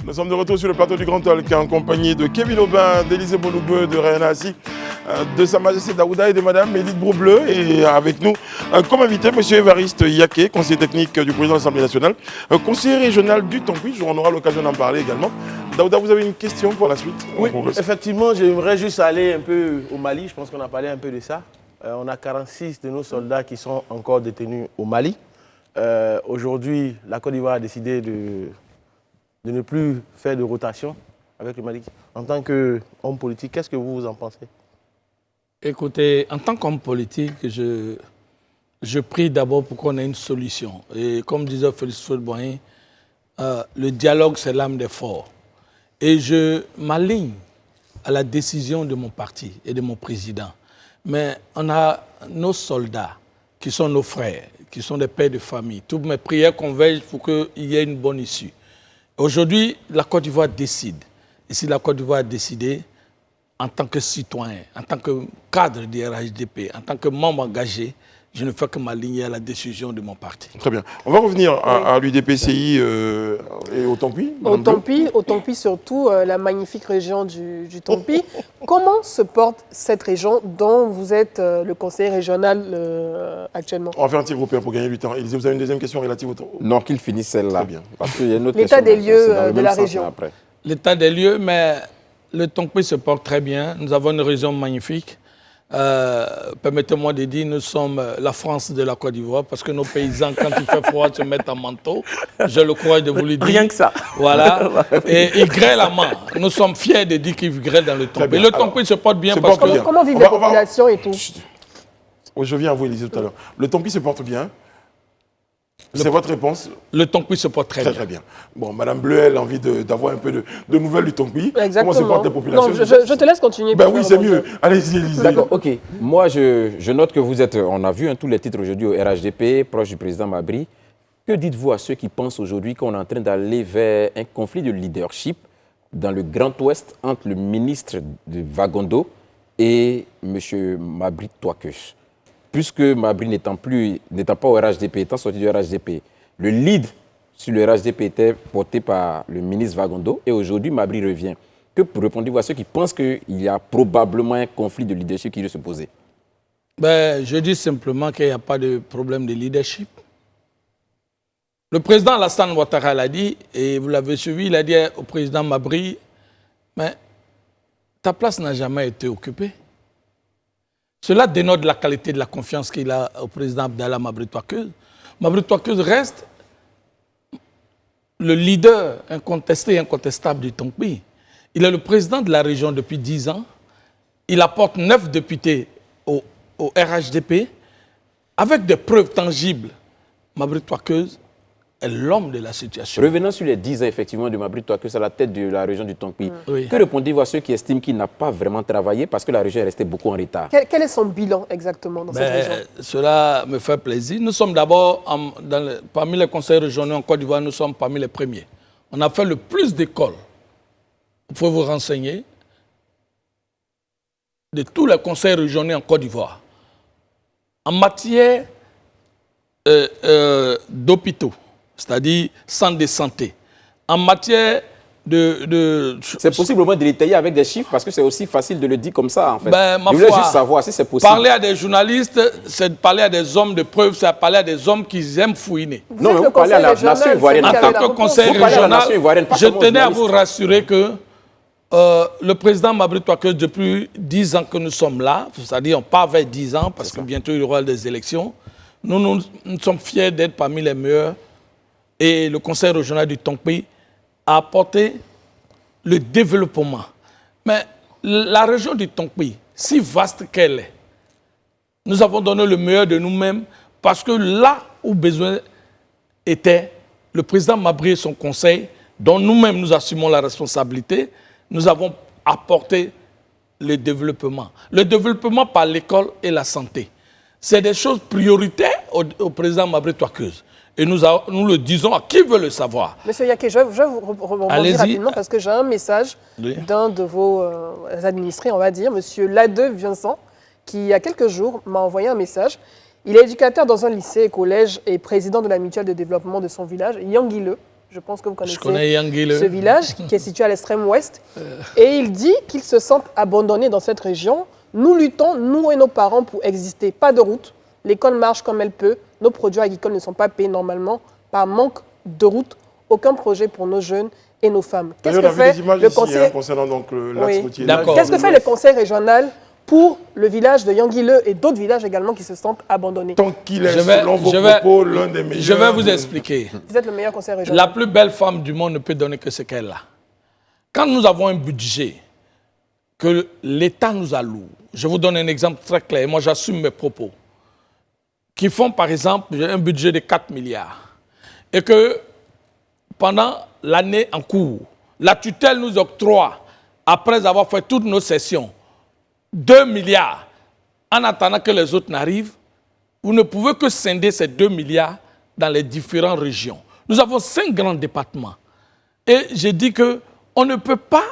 Nous sommes de retour sur le plateau du Grand Talk en compagnie de Kevin Aubin, d'Élisée Boloubeu, de Rayana Assi, de Sa Majesté Daouda et de Madame Élite Broubleu. Et avec nous, comme invité, M. Évariste Yaké, conseiller technique du président de l'Assemblée nationale, conseiller régional du Tonkwé. On aura l'occasion d'en parler également. Daouda, vous avez une question pour la suite? Oui, effectivement, j'aimerais juste aller un peu au Mali. Je pense qu'on a parlé un peu de ça. On a 46 de nos soldats qui sont encore détenus au Mali. Aujourd'hui, la Côte d'Ivoire a décidé de ne plus faire de rotation avec le Mali. En tant qu'homme politique, qu'est-ce que vous en pensez? Écoutez, en tant qu'homme politique, je prie d'abord pour qu'on ait une solution. Et comme disait Félix Houphouët-Boigny, le dialogue, c'est l'âme des forts. Et je m'aligne à la décision de mon parti et de mon président. Mais on a nos soldats, qui sont nos frères, qui sont des pères de famille. Toutes mes prières convergent pour qu'il y ait une bonne issue. Aujourd'hui, la Côte d'Ivoire décide. Et si la Côte d'Ivoire a décidé, en tant que citoyen, en tant que cadre du RHDP, en tant que membre engagé, je ne fais que m'aligner à la décision de mon parti. Très bien. On va revenir à l'UDPCI et au Tonkwé. Au Tonkwé surtout, la magnifique région du Tonkwé. Comment se porte cette région dont vous êtes le conseiller régional actuellement? On va faire un tir européen pour gagner du temps. Élisée, vous avez une deuxième question relative au Tonkwé? Non, qu'il finisse celle-là. Très bien. Parce qu'il y a une autre L'état question. des lieux de la région. L'état des lieux, mais le Tonkwé se porte très bien. Nous avons une région magnifique. Permettez-moi de dire, nous sommes la France de la Côte d'Ivoire parce que nos paysans, quand il fait froid, se mettent en manteau. Je le crois de vous le dire. Rien que ça. Voilà. Et ils grêlent à main. Nous sommes fiers de dire qu'ils grêlent dans le Tonkwé. Le Tonkwé se porte bien parce que... Comment vivent les populations et tout? Je viens à vous, Élisée, tout à l'heure. Le Tompi se porte bien. C'est votre réponse? Le Tompi se porte très bien. Bon, Madame Bleu, elle a envie d'avoir un peu de nouvelles du Tompi. Exactement. Comment se portent les populations? Non, je te laisse continuer. Ben oui, c'est mieux. Allez-y, Élisée. D'accord, ok. Moi, je note que vous êtes, on a vu tous les titres aujourd'hui au RHDP, proche du président Mabry. Que dites-vous à ceux qui pensent aujourd'hui qu'on est en train d'aller vers un conflit de leadership dans le Grand Ouest entre le ministre de Vagondo et M. Mabry Touakeus? Puisque Mabry n'étant pas au RHDP, étant sorti du RHDP, le lead sur le RHDP était porté par le ministre Vagondo et aujourd'hui Mabry revient. Que répondez-vous à ceux qui pensent qu'il y a probablement un conflit de leadership qui doit se poser? Ben, je dis simplement qu'il n'y a pas de problème de leadership. Le président Alassane Ouattara l'a dit, et vous l'avez suivi, il a dit au président Mabry, mais ta place n'a jamais été occupée. Cela dénote la qualité de la confiance qu'il a au président Abdallah Mabry Touakeus. Mabry Touakeus reste le leader incontesté et incontestable du Tompi. Il est le président de la région depuis 10 ans. Il apporte 9 députés au RHDP avec des preuves tangibles. Mabry Touakeus est l'homme de la situation. Revenons sur les 10 ans effectivement de Mabry Touakeus à la tête de la région du Tompi. Oui. Que répondez-vous à ceux qui estiment qu'il n'a pas vraiment travaillé parce que la région est restée beaucoup en retard? Quel est son bilan exactement dans cette région? Cela me fait plaisir. Nous sommes d'abord, parmi les conseils régionaux en Côte d'Ivoire, nous sommes parmi les premiers. On a fait le plus d'écoles. Vous pouvez vous renseigner de tous les conseils régionaux en Côte d'Ivoire. En matière d'hôpitaux, c'est-à-dire centre de santé. En matière de... C'est possible au moins de détailler avec des chiffres parce que c'est aussi facile de le dire comme ça en fait. Ben, je voulais juste savoir si c'est possible. Parler à des journalistes, c'est de parler à des hommes de preuve, c'est parler à des hommes qui aiment fouiner. Non, mais vous parlez à la nation ivoirienne. En tant que conseil régional, je tenais à vous rassurer que le président Mabry Touakeus, depuis 10 ans que nous sommes là, c'est-à-dire on part vers 10 ans parce que bientôt il y aura des élections, nous sommes fiers d'être parmi les meilleurs. Et le conseil régional du Tompi a apporté le développement. Mais la région du Tompi, si vaste qu'elle est, nous avons donné le meilleur de nous-mêmes parce que là où besoin était, le président Mabry et son conseil, dont nous-mêmes nous assumons la responsabilité, nous avons apporté le développement. Le développement par l'école et la santé. C'est des choses prioritaires au président Mabry Touakeus. Et nous le disons à qui veut le savoir. Monsieur Yaké, je vais vous rebondir rapidement parce que j'ai un message d'un de vos administrés, on va dire, monsieur Ladeux Vincent, qui il y a quelques jours m'a envoyé un message. Il est éducateur dans un lycée et collège et président de la mutuelle de développement de son village, Yanguileu. Je pense que vous connaissez ce village qui est situé à l'extrême ouest. Et il dit qu'il se sent abandonné dans cette région. Nous luttons, nous et nos parents, pour exister. Pas de route. L'école marche comme elle peut. Nos produits agricoles ne sont pas payés normalement par manque de route. Aucun projet pour nos jeunes et nos femmes. Qu'est-ce que fait le conseil concernant donc l'axe routier? Qu'est-ce que fait le conseil régional pour le village de Yanguileu et d'autres villages également qui se sentent abandonnés? Tant qu'il est, selon vos propos, l'un des meilleurs... Je vais vous expliquer. Vous êtes le meilleur conseil régional. La plus belle femme du monde ne peut donner que ce qu'elle a. Quand nous avons un budget que l'État nous alloue, je vous donne un exemple très clair, et moi j'assume mes propos, qui font par exemple un budget de 4 milliards, et que pendant l'année en cours, la tutelle nous octroie, après avoir fait toutes nos sessions, 2 milliards, en attendant que les autres n'arrivent, vous ne pouvez que scinder ces 2 milliards dans les différentes régions. Nous avons 5 grands départements. Et j'ai dit qu'on ne peut pas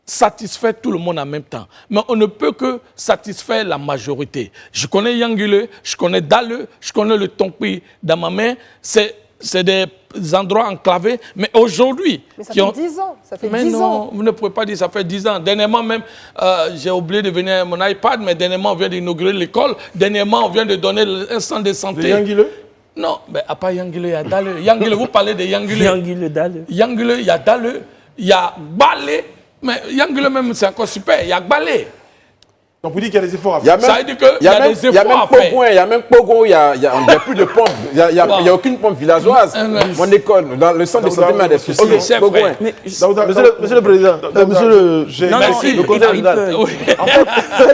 satisfaire tout le monde en même temps, mais on ne peut que satisfaire la majorité. Je connais Yanguileu, je connais Daleu, je connais le Tompi dans ma main. C'est des endroits enclavés, mais aujourd'hui... Mais ça fait 10 ans, ça fait 10 ans. Vous ne pouvez pas dire ça fait 10 ans. Dernièrement même, j'ai oublié de venir à mon iPad, mais dernièrement on vient d'inaugurer l'école. Dernièrement on vient de donner un centre de santé. De Yanguileu? Non, mais à part Yanguileu, il y a Daleu. Yanguileu, vous parlez de Yanguileu. Yanguileu, Daleu. Yanguileu, il y a Daleu, il y a Balé. Mais Yanguileu même, c'est encore super, il y a Balé. Donc vous dites qu'il y a des efforts à Il y a faire. même, Ça veut dire qu'il y a des efforts à faire. Il y a même Pogo, il n'y a plus de pompe. Il n'y a aucune pompe villageoise. Mon école, dans le centre de santé, il y a des soucis. Ok, chef, ouais. Monsieur le Président, monsieur le... Non, Merci. non, il peut. Oui.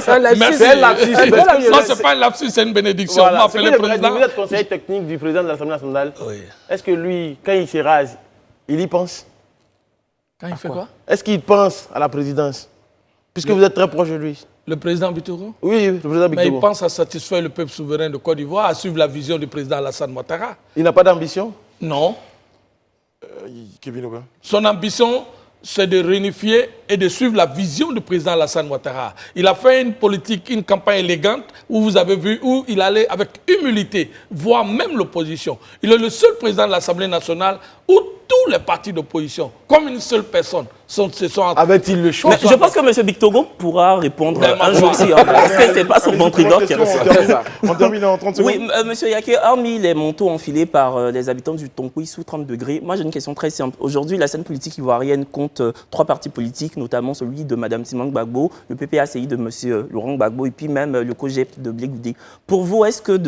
C'est un lapsus. Merci. C'est un lapsus. Non, ce n'est pas un lapsus, c'est une bénédiction. Voilà. On m'appelle le président. Vous êtes conseiller technique du président de l'Assemblée nationale. Oui. Est-ce que lui, quand il se rase, il y pense? Quand il fait quoi? Est-ce qu'il pense à la présidence? Puisque vous êtes très proche de lui. Le président Bitoro? Oui, le président Mais il Bitoro. pense à satisfaire le peuple souverain de Côte d'Ivoire, à suivre la vision du président Alassane Ouattara. Il n'a pas d'ambition? Non. Kevin Aubin. Son ambition, c'est de réunifier et de suivre la vision du président Alassane Ouattara. Il a fait une politique, une campagne élégante où vous avez vu où il allait avec humilité voir même l'opposition. Il est le seul président de l'Assemblée nationale où tous les partis d'opposition, comme une seule personne, se sont... Avait-il le choix? Mais je pense que M. Bictogo pourra répondre Vraiment. un jour aussi. Parce que c'est pas son ventriloque. On termine en 30 secondes. Oui, monsieur Yaké, hormis les manteaux enfilés par les habitants du Tonkoui sous 30 degrés, moi j'ai une question très simple. Aujourd'hui, la scène politique ivoirienne compte 3 partis politiques, notamment celui de Mme Simone Gbagbo, le PPACI de M. Laurent Gbagbo et puis même le COGEP de Blé Goudé. Pour vous, est-ce que,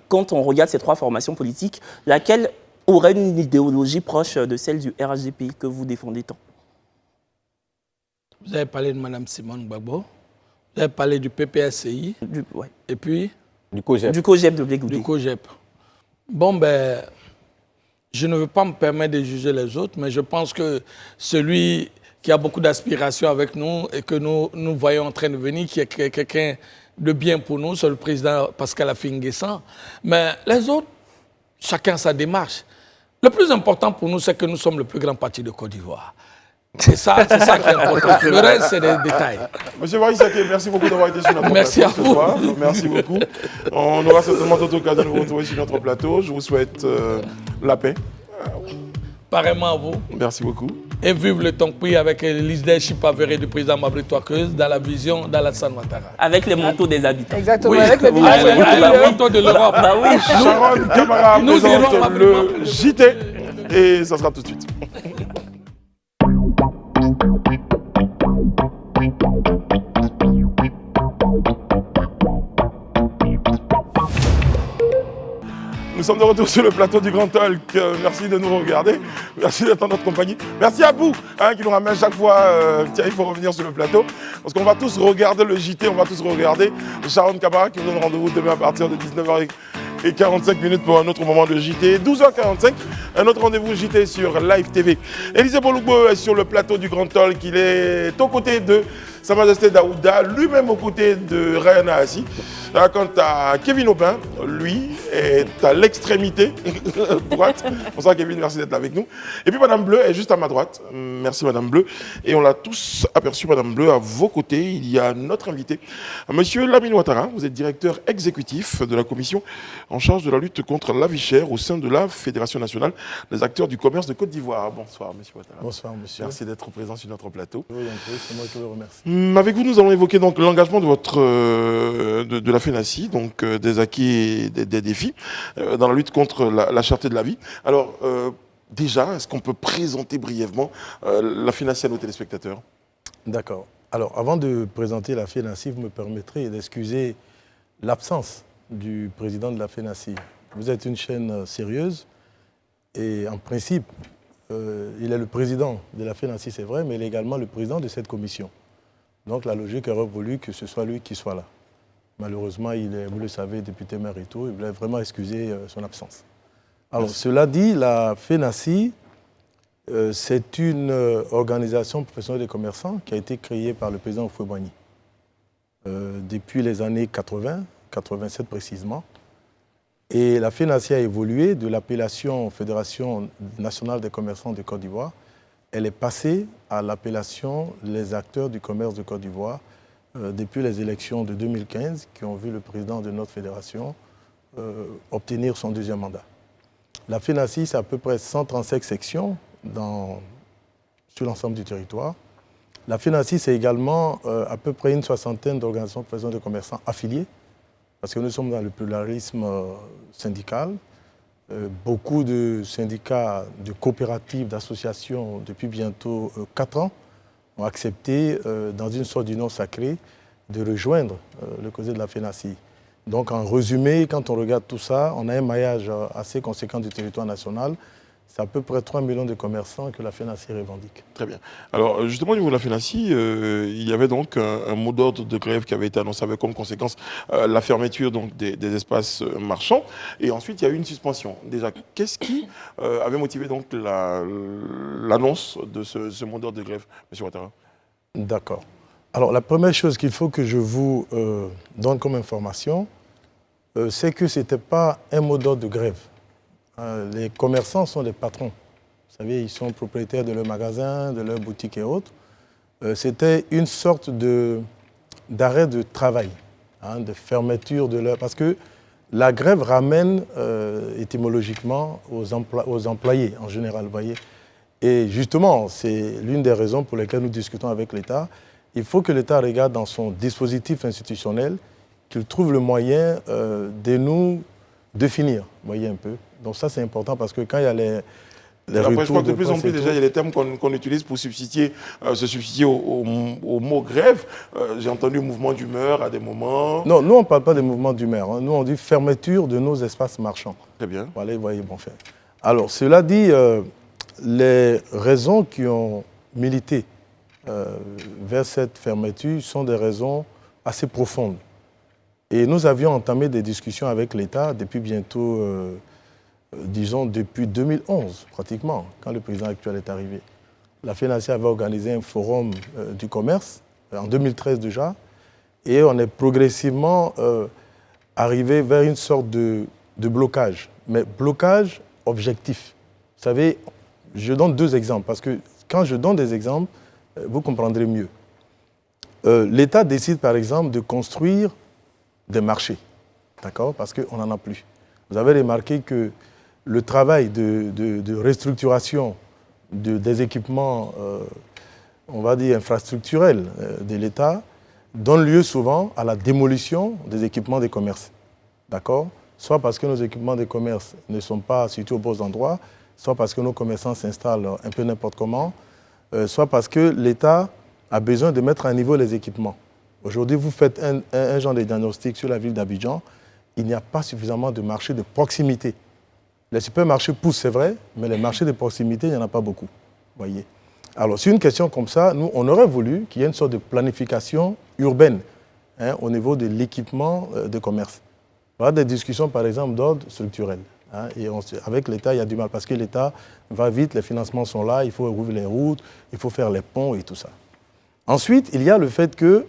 quand on regarde ces 3 formations politiques, laquelle aurait une idéologie proche de celle du RHDP que vous défendez tant? Vous avez parlé de Mme Simone Gbagbo, vous avez parlé du PPSCI, Ouais. et puis Du COGEP. Du COGEP de Blé Goudé. du COGEP. Bon, ben, je ne veux pas me permettre de juger les autres, mais je pense que celui qui a beaucoup d'aspirations avec nous et que nous voyons en train de venir, qui est quelqu'un de bien pour nous, c'est le président Pascal Affi-N'Guessan. Mais les autres, chacun sa démarche. Le plus important pour nous, c'est que nous sommes le plus grand parti de Côte d'Ivoire. C'est ça qui est important. Le reste, c'est des détails. Monsieur Waïssaké, merci beaucoup d'avoir été sur notre Merci plateau à ce vous. soir. Merci beaucoup. On aura certainement d'autres occasions de vous retrouver sur notre plateau. Je vous souhaite la paix. Pareillement à vous. Merci beaucoup. Et vive le Tonkoui avec le leadership avéré du président Mabry Touakeuse dans la vision d'Alassane Ouattara. Avec les manteaux des habitants. Exactement, Oui. avec le village. À la moto de l'Europe. Bah oui. Sharon Camara nous irons présente le JT et ça sera tout de suite. Nous sommes de retour sur le plateau du Grand Talk. Merci de nous regarder. Merci d'être en notre compagnie. Merci à vous qui nous ramène chaque fois. Tiens, il faut revenir sur le plateau. Parce qu'on va tous regarder le JT, on va tous regarder Sharon Camara qui vous donne rendez-vous demain à partir de 19h45 pour un autre moment de JT. 12h45, un autre rendez-vous JT sur Live TV. Élisée Boulugbo est sur le plateau du Grand Talk. Il est aux côtés de Sa Majesté Daouda, lui-même aux côtés de Ryan Assi. Quant à Kevin Aubin, lui est à l'extrémité droite. Bonsoir Kevin, merci d'être là avec nous. Et puis Madame Bleu est juste à ma droite. Merci Madame Bleu. Et on l'a tous aperçu Madame Bleu à vos côtés. Il y a notre invité, Monsieur Lamine Ouattara. Vous êtes directeur exécutif de la commission en charge de la lutte contre la vie chère au sein de la Fédération nationale des acteurs du commerce de Côte d'Ivoire. Bonsoir Monsieur Ouattara. Bonsoir, monsieur. Merci d'être présent sur notre plateau. C'est moi qui vous remercie. Avec vous, nous allons évoquer donc l'engagement de votre de la FENACI, donc des acquis et des défis dans la lutte contre la cherté de la vie. Alors, déjà, est-ce qu'on peut présenter brièvement la FENACI à nos téléspectateurs? D'accord. Alors, avant de présenter la FENACI, vous me permettrez d'excuser l'absence du président de la FENACI. Vous êtes une chaîne sérieuse et en principe, il est le président de la FENACI, c'est vrai, mais il est également le président de cette commission. Donc la logique aurait voulu que ce soit lui qui soit là. Malheureusement, il est, vous le savez, député maire et tout, il voulait vraiment excuser son absence. Alors, cela dit, la FENACI, c'est une organisation professionnelle des commerçants qui a été créée par le président Houphouët-Boigny depuis les années 80, 87 précisément. Et la FENACI a évolué de l'appellation Fédération nationale des commerçants de Côte d'Ivoire. Elle est passée à l'appellation les acteurs du commerce de Côte d'Ivoire depuis les élections de 2015 qui ont vu le président de notre fédération obtenir son deuxième mandat. La FENACI, c'est à peu près 135 sections sur l'ensemble du territoire. La FENACI, c'est également à peu près une soixantaine d'organisations professionnelles de commerçants affiliées, parce que nous sommes dans le pluralisme syndical. Beaucoup de syndicats, de coopératives, d'associations, depuis bientôt 4 ans, ont accepté, dans une sorte d'union sacrée, de rejoindre le COSE de la FENACI. Donc en résumé, quand on regarde tout ça, on a un maillage assez conséquent du territoire national. C'est à peu près 3 millions de commerçants que la FENACI revendique. Très bien. Alors, justement, au niveau de la FENACI, il y avait donc un mot d'ordre de grève qui avait été annoncé avec comme conséquence la fermeture donc, des espaces marchands. Et ensuite, il y a eu une suspension. Déjà, qu'est-ce qui avait motivé donc l'annonce de ce mot d'ordre de grève, M. Ouattara? D'accord. Alors, la première chose qu'il faut que je vous donne comme information, c'est que ce n'était pas un mot d'ordre de grève. Les commerçants sont des patrons. Vous savez, ils sont propriétaires de leurs magasins, de leurs boutiques et autres. C'était une sorte d'arrêt de travail, de fermeture de leur... Parce que la grève ramène étymologiquement aux employés en général, vous voyez. Et justement, c'est l'une des raisons pour lesquelles nous discutons avec l'État. Il faut que l'État regarde dans son dispositif institutionnel qu'il trouve le moyen de nous définir, vous voyez un peu. Donc ça, c'est important parce que quand il y a les après, je crois que de plus en plus, déjà, il y a des termes qu'on utilise pour se substituer au mot grève. J'ai entendu mouvement d'humeur à des moments. Non, nous, on ne parle pas de mouvement d'humeur. Nous, on dit fermeture de nos espaces marchands. Très bien. Voilà, vous voyez, bon fait. Alors, cela dit, les raisons qui ont milité vers cette fermeture sont des raisons assez profondes. Et nous avions entamé des discussions avec l'État depuis bientôt, disons, depuis 2011, pratiquement, quand le président actuel est arrivé. La FENACI avait organisé un forum du commerce, en 2013 déjà, et on est progressivement arrivé vers une sorte de blocage, mais blocage objectif. Vous savez, je donne 2 exemples, parce que quand je donne des exemples, vous comprendrez mieux. L'État décide, par exemple, de construire des marchés, d'accord, parce qu'on n'en a plus. Vous avez remarqué que le travail de restructuration des équipements, on va dire infrastructurels de l'État, donne lieu souvent à la démolition des équipements de commerce, d'accord, soit parce que nos équipements de commerce ne sont pas situés aux bons endroits, soit parce que nos commerçants s'installent un peu n'importe comment, soit parce que l'État a besoin de mettre à niveau les équipements. Aujourd'hui, vous faites un genre de diagnostic sur la ville d'Abidjan, il n'y a pas suffisamment de marchés de proximité. Les supermarchés poussent, c'est vrai, mais les marchés de proximité, il n'y en a pas beaucoup. Voyez. Alors, sur une question comme ça, nous, on aurait voulu qu'il y ait une sorte de planification urbaine au niveau de l'équipement de commerce. Il y aura des discussions, par exemple, d'ordre structurel. Et avec l'État, il y a du mal, parce que l'État va vite, les financements sont là, il faut rouvrir les routes, il faut faire les ponts et tout ça. Ensuite, il y a le fait que,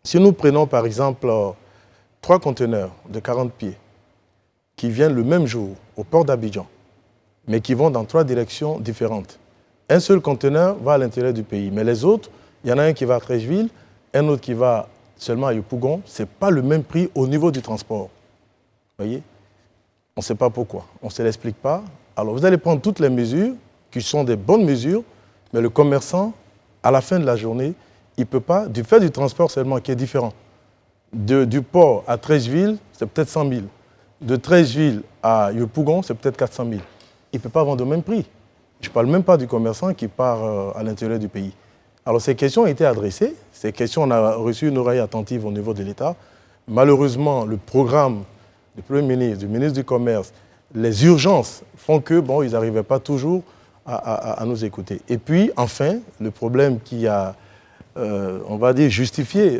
si nous prenons par exemple 3 conteneurs de 40 pieds qui viennent le même jour au port d'Abidjan, mais qui vont dans 3 directions différentes, un seul conteneur va à l'intérieur du pays, mais les autres, il y en a un qui va à Treichville, un autre qui va seulement à Yopougon, ce n'est pas le même prix au niveau du transport. Vous voyez? On ne sait pas pourquoi, on ne se l'explique pas. Alors vous allez prendre toutes les mesures, qui sont des bonnes mesures, mais le commerçant, à la fin de la journée, il ne peut pas, du fait du transport seulement qui est différent. Du port à Treichville, c'est peut-être 100 000. De Treichville à Yopougon, c'est peut-être 400 000. Il ne peut pas vendre au même prix. Je ne parle même pas du commerçant qui part à l'intérieur du pays. Alors ces questions ont été adressées. Ces questions, on a reçu une oreille attentive au niveau de l'État. Malheureusement, le programme du Premier ministre, du ministre du Commerce, les urgences font que, bon, ils n'arrivaient pas toujours à nous écouter. Et puis, enfin, le problème qui a, on va dire, justifié,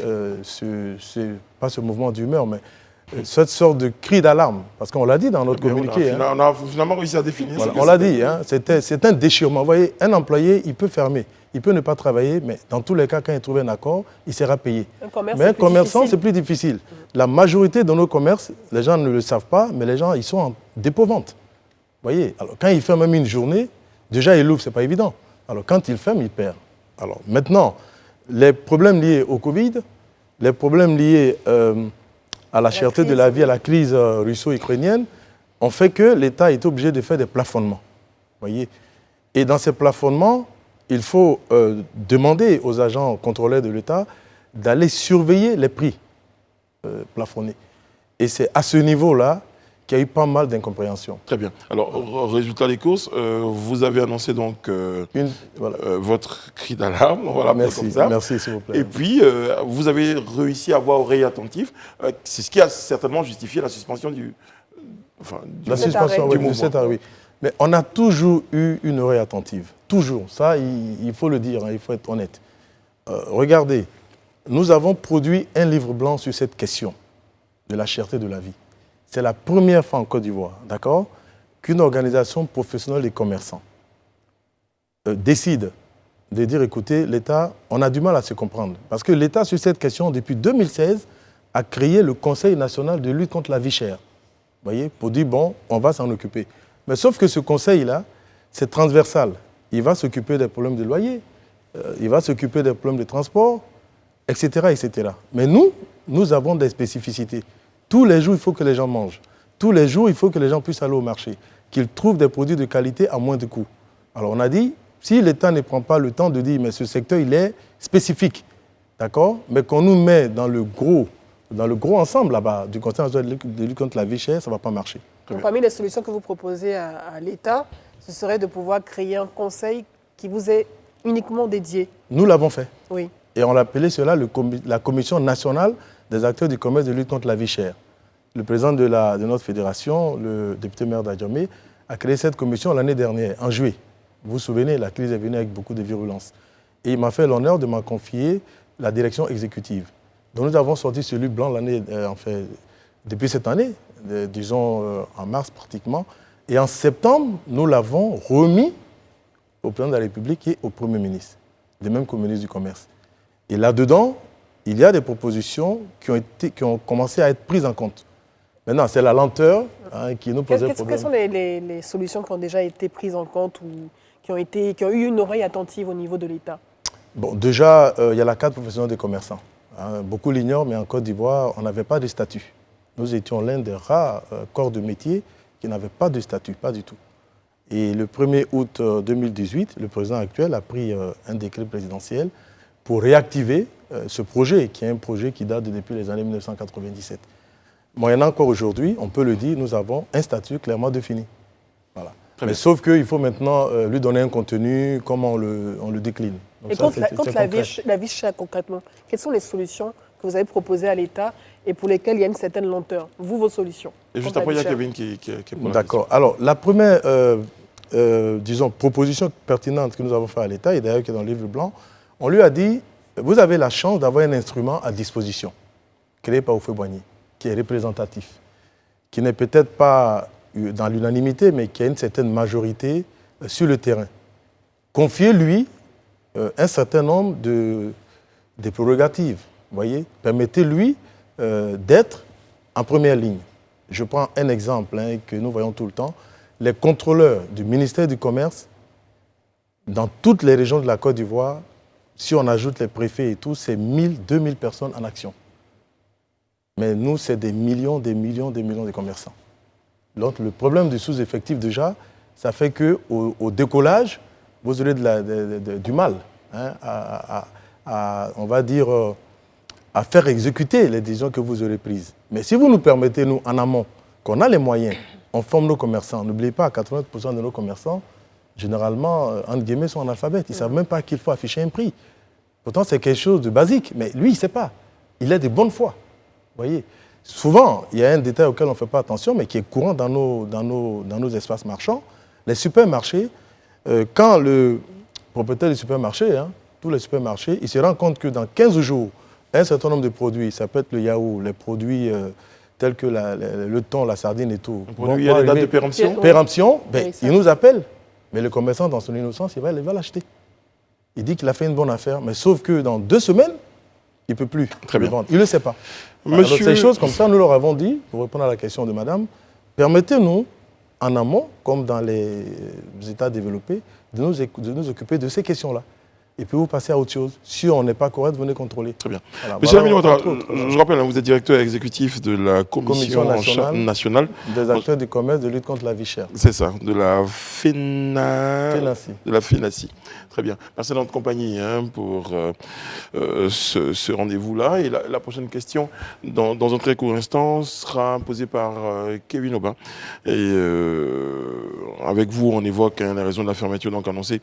pas ce mouvement d'humeur, mais cette sorte de cri d'alarme, parce qu'on l'a dit dans notre communiqué. On a finalement réussi à définir. Voilà, on l'a dit, c'est un déchirement. Vous voyez, un employé, il peut fermer, il peut ne pas travailler, mais dans tous les cas, quand il trouve un accord, il sera payé. Mais un commerçant, c'est plus difficile. La majorité de nos commerces, les gens ne le savent pas, mais les gens, ils sont en dépôt-vente. Vous voyez, alors quand il ferme même une journée, déjà il ouvre, ce n'est pas évident. Alors quand il ferme, il perd. Alors maintenant, les problèmes liés au Covid, les problèmes liés à la cherté de la vie, à la crise russo-ukrainienne, ont fait que l'État est obligé de faire des plafonnements. Voyez. Et dans ces plafonnements, il faut demander aux agents contrôleurs de l'État d'aller surveiller les prix plafonnés. Et c'est à ce niveau-là qu'il y a eu pas mal d'incompréhension. Très bien. Alors, résultat des courses, vous avez annoncé donc votre cri d'alarme. Voilà, merci, comme ça. Merci, s'il vous plaît. Et puis, vous avez réussi à avoir oreille attentive. C'est ce qui a certainement justifié la suspension du mouvement. Oui. Mais on a toujours eu une oreille attentive. Toujours. Ça, il faut le dire, hein, il faut être honnête. Regardez, nous avons produit un livre blanc sur cette question de la cherté de la vie. C'est la première fois en Côte d'Ivoire, d'accord, qu'une organisation professionnelle des commerçants décide de dire, écoutez, l'État, on a du mal à se comprendre. Parce que l'État, sur cette question, depuis 2016, a créé le Conseil national de lutte contre la vie chère. Vous voyez, pour dire, bon, on va s'en occuper. Mais sauf que ce conseil-là, c'est transversal. Il va s'occuper des problèmes de loyer, il va s'occuper des problèmes de transport, etc., etc. Mais nous avons des spécificités. Tous les jours, il faut que les gens mangent. Tous les jours, il faut que les gens puissent aller au marché, qu'ils trouvent des produits de qualité à moins de coûts. Alors on a dit, si l'État ne prend pas le temps de dire, mais ce secteur, il est spécifique, d'accord, mais qu'on nous met dans le gros ensemble là-bas du Conseil national de lutte contre la vie chère, ça ne va pas marcher. Donc, parmi les solutions que vous proposez à l'État, ce serait de pouvoir créer un conseil qui vous est uniquement dédié. Nous l'avons fait. Oui. Et on l'appelait cela la Commission nationale des acteurs du commerce de lutte contre la vie chère. Le président de notre fédération, le député maire d'Adjamé, a créé cette commission l'année dernière, en juillet. Vous vous souvenez, la crise est venue avec beaucoup de virulence. Et il m'a fait l'honneur de m'en confier la direction exécutive. Donc nous avons sorti ce livre blanc depuis cette année, disons en mars pratiquement. Et en septembre, nous l'avons remis au président de la République et au Premier ministre, de même qu'au ministre du Commerce. Et là-dedans, il y a des propositions qui ont commencé à être prises en compte. Maintenant, c'est la lenteur qui nous pose problème. Quelles sont les solutions qui ont déjà été prises en compte ou qui ont eu une oreille attentive au niveau de l'État? Bon, déjà, il y a la carte professionnelle des commerçants. Beaucoup l'ignorent, mais en Côte d'Ivoire, on n'avait pas de statut. Nous étions l'un des rares corps de métier qui n'avait pas de statut, pas du tout. Et le 1er août 2018, le président actuel a pris un décret présidentiel pour réactiver ce projet, qui est un projet qui date depuis les années 1997. Moyennant encore aujourd'hui, on peut le dire, nous avons un statut clairement défini. Voilà. Mais sauf qu'il faut maintenant lui donner un contenu, comment on le décline. Donc et contre la vie chère concrètement, quelles sont les solutions que vous avez proposées à l'État et pour lesquelles il y a une certaine lenteur? Vos solutions. Et juste après, il y a Kevin qui prend D'accord. Alors, la première, proposition pertinente que nous avons faite à l'État, et d'ailleurs qui est dans le livre blanc, on lui a dit, vous avez la chance d'avoir un instrument à disposition, créé par Houphouët-Boigny, qui est représentatif, qui n'est peut-être pas dans l'unanimité, mais qui a une certaine majorité sur le terrain. Confiez-lui un certain nombre de prérogatives, voyez, permettez-lui d'être en première ligne. Je prends un exemple que nous voyons tout le temps. Les contrôleurs du ministère du Commerce, dans toutes les régions de la Côte d'Ivoire, si on ajoute les préfets et tout, c'est 1000, 2000 personnes en action. Mais nous, c'est des millions de commerçants. Donc le problème du sous-effectif, déjà, ça fait qu'au décollage, vous aurez du mal on va dire, à faire exécuter les décisions que vous aurez prises. Mais si vous nous permettez, nous, en amont, qu'on a les moyens, on forme nos commerçants. N'oubliez pas, 80% de nos commerçants, généralement, entre guillemets, sont analphabètes. Ils ne savent même pas qu'il faut afficher un prix. Pourtant, c'est quelque chose de basique, mais lui, il ne sait pas. Il est de bonne foi. Vous voyez, souvent, il y a un détail auquel on ne fait pas attention, mais qui est courant dans nos espaces marchands. Les supermarchés, quand le propriétaire du supermarché, tous les supermarchés, il se rend compte que dans 15 jours, un certain nombre de produits, ça peut être le yaourt, les produits tels que le thon, la sardine et tout. Il y a des dates de péremption. Péremption, il nous appelle. Mais le commerçant, dans son innocence, il va l'acheter. Il dit qu'il a fait une bonne affaire, mais sauf que dans 2 semaines, il ne peut plus le vendre. Il ne le sait pas. Voilà, donc ces choses comme ça, nous leur avons dit, pour répondre à la question de madame, permettez-nous, en amont, comme dans les États développés, de nous occuper de ces questions-là. et puis vous passez à autre chose. Si on n'est pas correct, venez contrôler. Très bien. Voilà, Monsieur voilà, Lamine Ouattara, je rappelle, vous êtes directeur exécutif de la Commission nationale des acteurs du commerce de lutte contre la vie chère. C'est ça, de la FENACI. De la FENACI. Très bien. Merci de notre compagnie pour ce rendez-vous-là. Et la prochaine question, dans un très court instant, sera posée par Kevin Aubin. Et avec vous, on évoque les raisons de la fermeture donc annoncée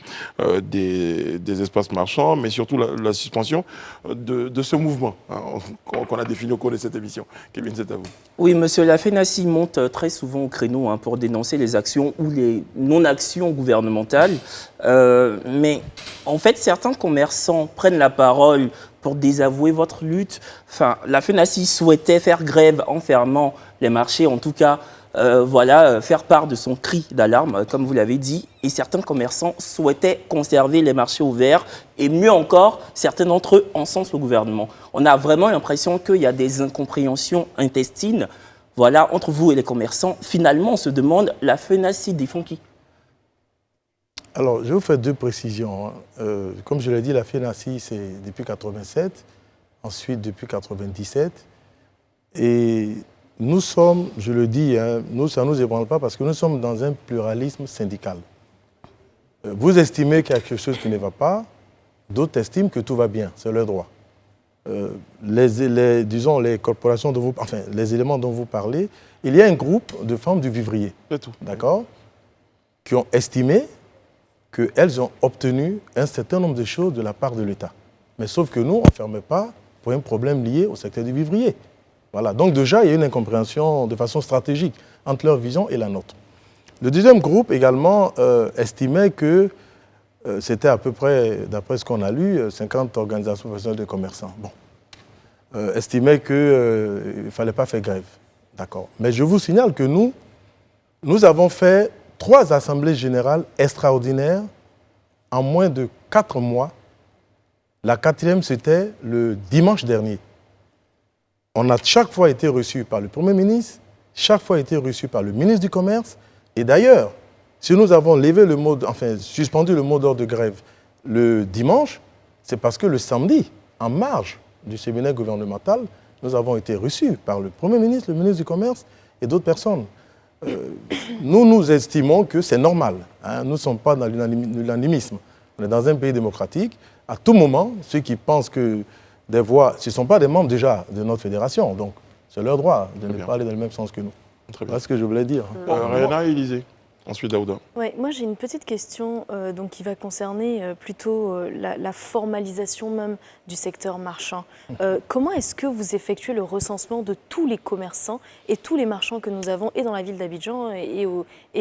des espaces marchands, mais surtout la suspension de ce mouvement qu'on a défini au cours de cette émission. Kevin, c'est à vous. Oui, monsieur, la FENACI monte très souvent au créneau pour dénoncer les actions ou les non-actions gouvernementales. Mais en fait, certains commerçants prennent la parole pour désavouer votre lutte. Enfin, la FENACI souhaitait faire grève en fermant les marchés, en tout cas, faire part de son cri d'alarme, comme vous l'avez dit. Et certains commerçants souhaitaient conserver les marchés ouverts. Et mieux encore, certains d'entre eux encensent le gouvernement. On a vraiment l'impression qu'il y a des incompréhensions intestines entre vous et les commerçants. Finalement, on se demande, la FENACI défend qui ? Alors, je vais vous faire deux précisions. Comme je l'ai dit, la FENACI, c'est depuis 87, ensuite depuis 97. Et nous sommes, je le dis, ça ne nous ébranle pas parce que nous sommes dans un pluralisme syndical. Vous estimez qu'il y a quelque chose qui ne va pas, d'autres estiment que tout va bien, c'est leur droit. Les corporations les éléments dont vous parlez, il y a un groupe de femmes du vivrier, d'accord, qui ont estimé qu'elles ont obtenu un certain nombre de choses de la part de l'État. Mais sauf que nous, on ne ferme pas pour un problème lié au secteur du vivrier. Voilà. Donc déjà, il y a une incompréhension de façon stratégique entre leur vision et la nôtre. Le deuxième groupe également estimait que c'était à peu près, d'après ce qu'on a lu, 50 organisations professionnelles de commerçants. Bon. Estimait qu'il ne fallait pas faire grève. D'accord. Mais je vous signale que nous avons fait 3 assemblées générales extraordinaires en moins de 4 mois. La 4e, c'était le dimanche dernier. On a chaque fois été reçus par le Premier ministre, chaque fois été reçus par le ministre du Commerce. Et d'ailleurs, si nous avons suspendu le mot d'ordre de grève le dimanche, c'est parce que le samedi, en marge du séminaire gouvernemental, nous avons été reçus par le Premier ministre, le ministre du Commerce et d'autres personnes. Nous estimons que c'est normal. Nous ne sommes pas dans l'unanimisme. On est dans un pays démocratique. À tout moment, ceux qui pensent que des voix, ce ne sont pas des membres déjà de notre fédération. Donc, c'est leur droit de ne pas aller dans le même sens que nous. Voilà ce que je voulais dire. Rayana et Élisée. Ensuite, Daouda. Ouais, moi, j'ai une petite question qui va concerner plutôt la formalisation même du secteur marchand. Comment est-ce que vous effectuez le recensement de tous les commerçants et tous les marchands que nous avons et dans la ville d'Abidjan et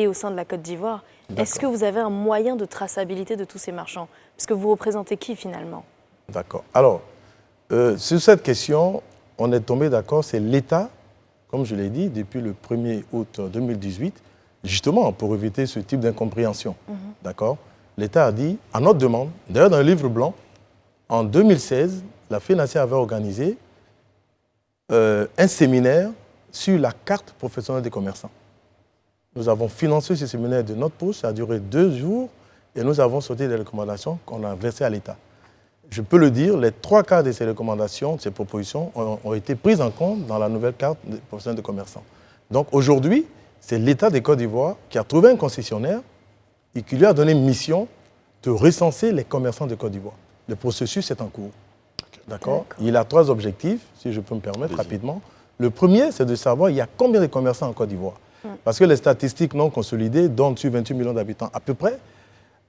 au sein de la Côte d'Ivoire? Est-ce que vous avez un moyen de traçabilité de tous ces marchands? Parce que vous représentez qui finalement? D'accord. Alors, sur cette question, on est tombé d'accord, c'est l'État, comme je l'ai dit, depuis le 1er août 2018, justement pour éviter ce type d'incompréhension. D'accord. L'État a dit, à notre demande, d'ailleurs dans le livre blanc, en 2016, la FENACI avait organisé un séminaire sur la carte professionnelle des commerçants. Nous avons financé ce séminaire de notre poche, ça a duré 2 jours, et nous avons sorti des recommandations qu'on a versées à l'État. Je peux le dire, les 3/4 de ces recommandations, de ces propositions, ont été prises en compte dans la nouvelle carte professionnelle des commerçants. Donc aujourd'hui, c'est l'État de Côte d'Ivoire qui a trouvé un concessionnaire et qui lui a donné une mission de recenser les commerçants de Côte d'Ivoire. Le processus est en cours. D'accord. Il a 3 objectifs, si je peux me permettre rapidement. Le premier, c'est de savoir il y a combien de commerçants en Côte d'Ivoire. Parce que les statistiques non consolidées donnent sur 28 millions d'habitants à peu près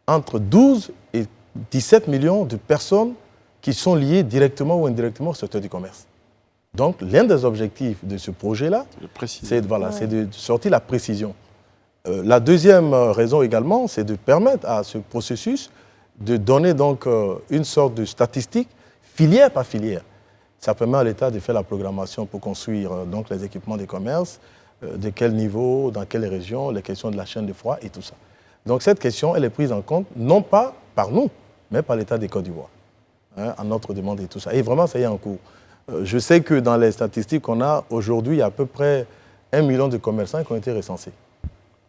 entre 12 et 17 millions de personnes qui sont liées directement ou indirectement au secteur du commerce. Donc, l'un des objectifs de ce projet-là, c'est de sortir la précision. La deuxième raison également, c'est de permettre à ce processus de donner donc une sorte de statistique filière par filière. Ça permet à l'État de faire la programmation pour construire donc les équipements des commerces, de quel niveau, dans quelle région, les questions de la chaîne de froid et tout ça. Donc cette question, elle est prise en compte, non pas par nous, mais par l'État des Côte d'Ivoire, à notre demande et tout ça. Et vraiment, ça y est en cours. Je sais que dans les statistiques qu'on a aujourd'hui, il y a à peu près 1 million de commerçants qui ont été recensés.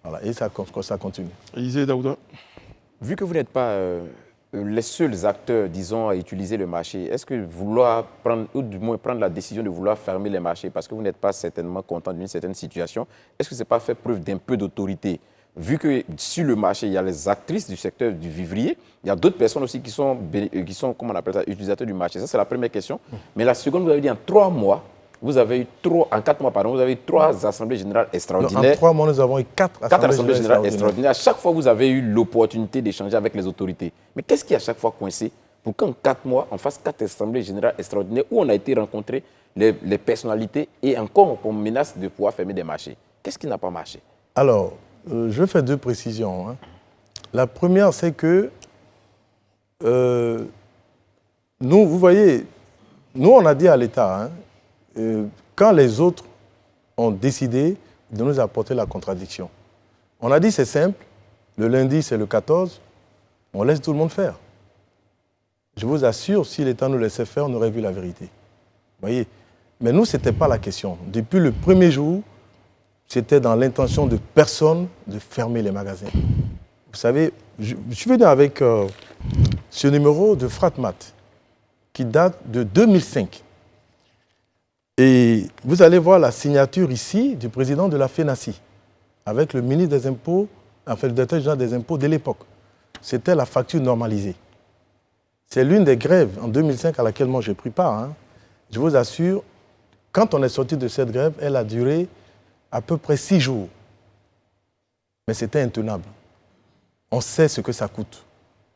Voilà, et ça continue. Élisée Daouda. Vu que vous n'êtes pas les seuls acteurs, disons, à utiliser le marché, est-ce que vouloir prendre, ou du moins prendre la décision de vouloir fermer les marchés parce que vous n'êtes pas certainement content d'une certaine situation, est-ce que ce n'est pas fait preuve d'un peu d'autorité? Vu que sur le marché, il y a les actrices du secteur du vivrier, il y a d'autres personnes aussi qui sont, comment on appelle ça, utilisateurs du marché. Ça, c'est la première question. Mais la seconde, vous avez dit en 3 mois, vous avez eu en 4 mois, pardon, vous avez eu 3 assemblées générales extraordinaires. Non, en 3 mois, nous avons eu 4 assemblées générales extraordinaires. À chaque fois, vous avez eu l'opportunité d'échanger avec les autorités. Mais qu'est-ce qui, à chaque fois, coincé pour qu'en 4 mois, on fasse 4 assemblées générales extraordinaires où on a été rencontrer les personnalités et encore on menace de pouvoir fermer des marchés? Qu'est-ce qui n'a pas marché? Alors, je fais 2 précisions. La première, c'est que nous, vous voyez, nous, on a dit à l'État, quand les autres ont décidé de nous apporter la contradiction, on a dit c'est simple, le lundi c'est le 14, on laisse tout le monde faire. Je vous assure, si l'État nous laissait faire, on aurait vu la vérité. Vous voyez? Mais nous, ce n'était pas la question. Depuis le premier jour, c'était dans l'intention de personne de fermer les magasins. Vous savez, je suis venu avec ce numéro de Fratmat qui date de 2005. Et vous allez voir la signature ici du président de la FENACI avec le ministre des Impôts, enfin le directeur général des Impôts de l'époque. C'était la facture normalisée. C'est l'une des grèves en 2005 à laquelle moi j'ai pris part. Je vous assure, quand on est sorti de cette grève, elle a duré à peu près 6 jours. Mais c'était intenable. On sait ce que ça coûte.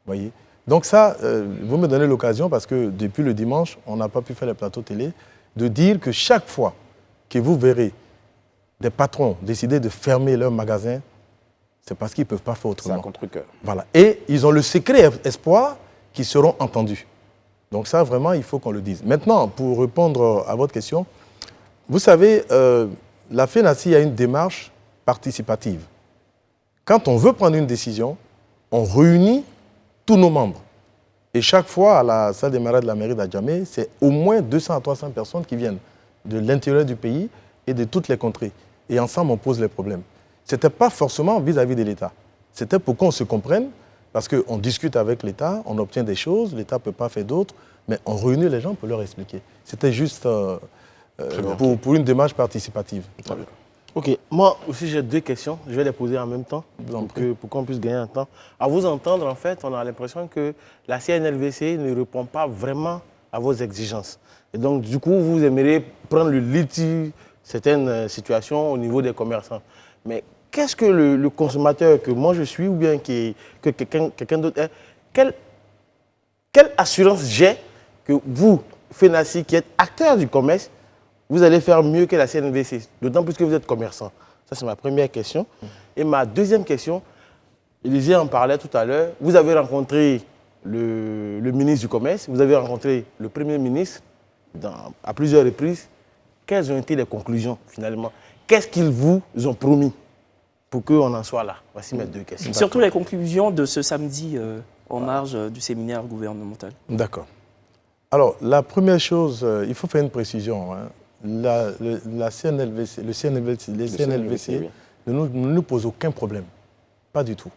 Voyez. Donc ça, vous me donnez l'occasion, parce que depuis le dimanche, on n'a pas pu faire les plateaux télé, de dire que chaque fois que vous verrez des patrons décider de fermer leur magasin, c'est parce qu'ils ne peuvent pas faire autrement. C'est un contre-cœur. Voilà. Et ils ont le secret espoir qu'ils seront entendus. Donc ça, vraiment, il faut qu'on le dise. Maintenant, pour répondre à votre question, vous savez, la FENACI a une démarche participative. Quand on veut prendre une décision, on réunit tous nos membres. Et chaque fois, à la salle des marais de la mairie d'Adjamé, c'est au moins 200 à 300 personnes qui viennent de l'intérieur du pays et de toutes les contrées. Et ensemble, on pose les problèmes. Ce n'était pas forcément vis-à-vis de l'État. C'était pour qu'on se comprenne, parce qu'on discute avec l'État, on obtient des choses, l'État ne peut pas faire d'autres, mais on réunit les gens pour leur expliquer. C'était juste pour une démarche participative. Très bien. Ok, moi aussi j'ai 2 questions, je vais les poser en même temps pour qu'on puisse gagner un temps. À vous entendre, en fait, on a l'impression que la CNLVC ne répond pas vraiment à vos exigences. Et donc, du coup, vous aimeriez prendre le lead sur certaines situations au niveau des commerçants. Mais qu'est-ce que le consommateur que moi je suis ou bien que quelqu'un d'autre est, quelle assurance j'ai que vous, FENACI, qui êtes acteur du commerce, vous allez faire mieux que la CNVC, d'autant plus que vous êtes commerçant? Ça, c'est ma première question. Et ma deuxième question, Élisée en parlait tout à l'heure, vous avez rencontré le ministre du Commerce, vous avez rencontré le Premier ministre à plusieurs reprises. Quelles ont été les conclusions, finalement? Qu'est-ce qu'ils vous ont promis pour qu'on en soit là? Voici mes 2 questions. Surtout les conclusions de ce samedi en marge du séminaire gouvernemental. D'accord. Alors, la première chose, il faut faire une précision. Le CNLVC ne nous pose aucun problème. Pas du tout.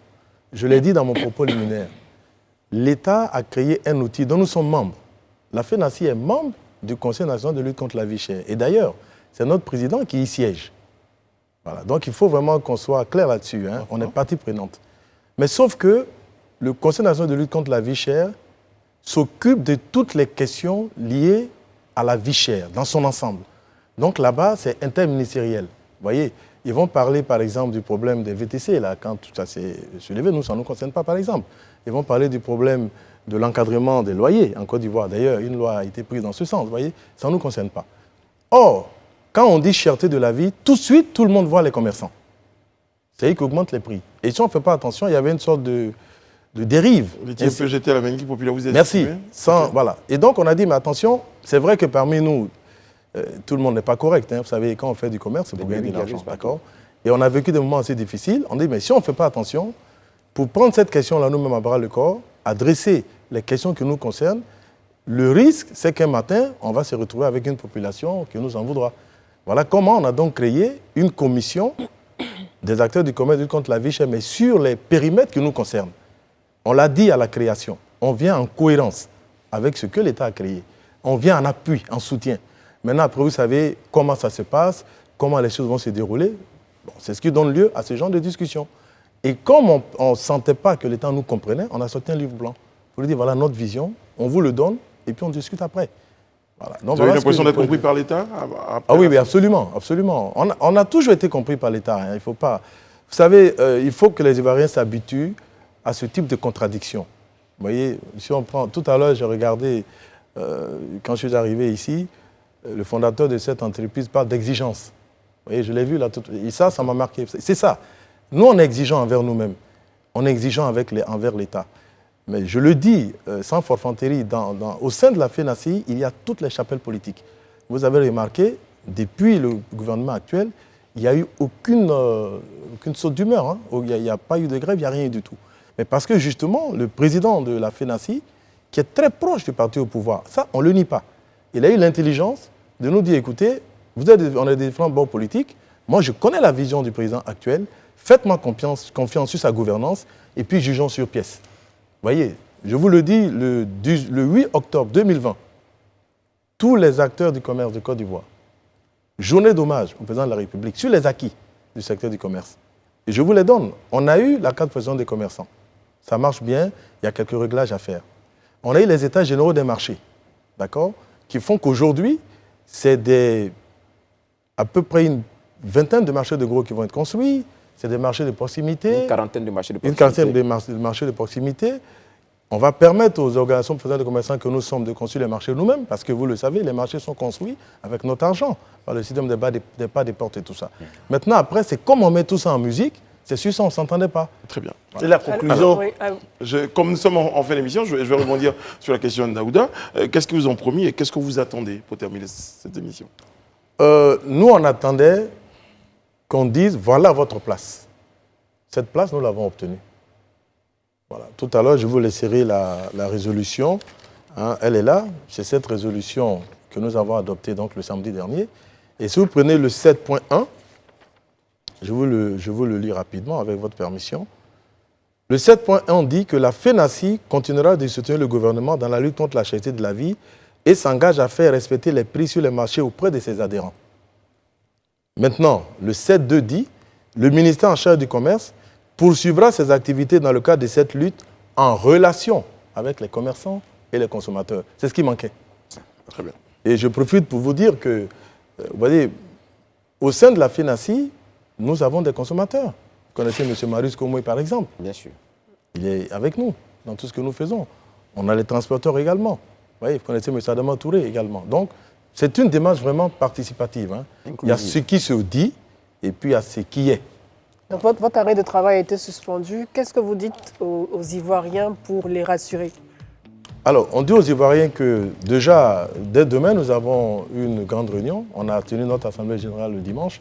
Je l'ai dit dans mon propos liminaire. L'État a créé un outil dont nous sommes membres. La FENACI est membre du Conseil national de lutte contre la vie chère. Et d'ailleurs, c'est notre président qui y siège. Voilà. Donc, il faut vraiment qu'on soit clair là-dessus. On est partie prenante. Mais sauf que le Conseil national de lutte contre la vie chère s'occupe de toutes les questions liées à la vie chère, dans son ensemble. Donc là-bas, c'est interministériel. Vous voyez, ils vont parler par exemple du problème des VTC, là, quand tout ça s'est soulevé, nous, ça ne nous concerne pas par exemple. Ils vont parler du problème de l'encadrement des loyers en Côte d'Ivoire. D'ailleurs, une loi a été prise dans ce sens, vous voyez, ça ne nous concerne pas. Or, quand on dit cherté de la vie, tout de suite, tout le monde voit les commerçants. C'est eux qui augmentent les prix. Et si on ne fait pas attention, il y avait une sorte de dérive. Vous étiez un peu jeté à la Ménique populaire, vous êtes... Merci. Voilà. Et donc, on a dit, mais attention, c'est vrai que parmi nous, tout le monde n'est pas correct. Vous savez, quand on fait du commerce, c'est pour gagner de l'argent, d'accord? Et on a vécu des moments assez difficiles. On dit, mais si on ne fait pas attention, pour prendre cette question-là nous-mêmes à bras le corps, adresser les questions qui nous concernent, le risque, c'est qu'un matin, on va se retrouver avec une population qui nous en voudra. Voilà comment on a donc créé une commission des acteurs du commerce contre la vie chère, mais sur les périmètres qui nous concernent. On l'a dit à la création. On vient en cohérence avec ce que l'État a créé. On vient en appui, en soutien. Maintenant, après, vous savez comment ça se passe, comment les choses vont se dérouler. Bon, c'est ce qui donne lieu à ce genre de discussion. Et comme on ne sentait pas que l'État nous comprenait, on a sorti un livre blanc. Pour lui dire, voilà notre vision, on vous le donne, et puis on discute après. Voilà. Donc, vous avez l'impression d'être compris par l'État? Ah oui, absolument, absolument. On a toujours été compris par l'État. Hein. Il faut pas... Vous savez, il faut que les Ivoiriens s'habituent à ce type de contradiction. Vous voyez, si on prend... Tout à l'heure, j'ai regardé, quand je suis arrivé ici, le fondateur de cette entreprise parle d'exigence. Vous voyez, je l'ai vu là. Et ça m'a marqué. C'est ça. Nous, on est exigeants envers nous-mêmes. On est exigeants envers l'État. Mais je le dis, sans forfanterie, au sein de la FENACI, il y a toutes les chapelles politiques. Vous avez remarqué, depuis le gouvernement actuel, il n'y a eu aucune saute d'humeur. Hein. Il n'y a pas eu de grève, il n'y a rien du tout. Mais parce que justement, le président de la FENACI, qui est très proche du parti au pouvoir, ça, on ne le nie pas. Il a eu l'intelligence de nous dire, écoutez, on est des différents bords politiques, moi je connais la vision du président actuel, faites-moi confiance sur sa gouvernance et puis jugeons sur pièce. Vous voyez, je vous le dis, le 8 octobre 2020, tous les acteurs du commerce de Côte d'Ivoire, journée d'hommage au président de la République sur les acquis du secteur du commerce. Et je vous les donne. On a eu la carte présidente des commerçants. Ça marche bien, il y a quelques réglages à faire. On a eu les états généraux des marchés, d'accord, qui font qu'aujourd'hui, c'est à peu près une vingtaine de marchés de gros qui vont être construits. C'est des marchés de proximité. Une quarantaine de marchés de proximité. Une quarantaine de marchés de proximité. On va permettre aux organisations professionnelles de commerçants que nous sommes de construire les marchés nous-mêmes, parce que vous le savez, les marchés sont construits avec notre argent, par le système des pas, des portes et tout ça. Maintenant, après, c'est comme on met tout ça en musique, c'est sûr ça, on ne s'entendait pas. Très bien. C'est la conclusion. Comme nous sommes en fin d'émission, je vais rebondir sur la question de Daouda. Qu'est-ce que vous ont promis et qu'est-ce que vous attendez pour terminer cette émission? Nous, on attendait qu'on dise, voilà votre place. Cette place, nous l'avons obtenue. Voilà. Tout à l'heure, je vous laisserai la résolution. Hein, elle est là. C'est cette résolution que nous avons adoptée donc, le samedi dernier. Et si vous prenez le 7.1, je vous le lis rapidement avec votre permission. Le 7.1 dit que la FENACI continuera de soutenir le gouvernement dans la lutte contre la cherté de la vie et s'engage à faire respecter les prix sur les marchés auprès de ses adhérents. Maintenant, le 7.2 dit le ministère en charge du commerce poursuivra ses activités dans le cadre de cette lutte en relation avec les commerçants et les consommateurs. C'est ce qui manquait. Très bien. Et je profite pour vous dire que, vous voyez, au sein de la FENACI, nous avons des consommateurs. Vous connaissez M. Marius Komoy, par exemple. Bien sûr. Il est avec nous dans tout ce que nous faisons. On a les transporteurs également. Vous voyez, vous connaissez M. Adama Touré également. Donc, c'est une démarche vraiment participative. Hein. Il y a ce qui se dit et puis il y a ce qui est. Donc, votre arrêt de travail a été suspendu. Qu'est-ce que vous dites aux Ivoiriens pour les rassurer? Alors, on dit aux Ivoiriens que déjà, dès demain, nous avons une grande réunion. On a tenu notre assemblée générale le dimanche.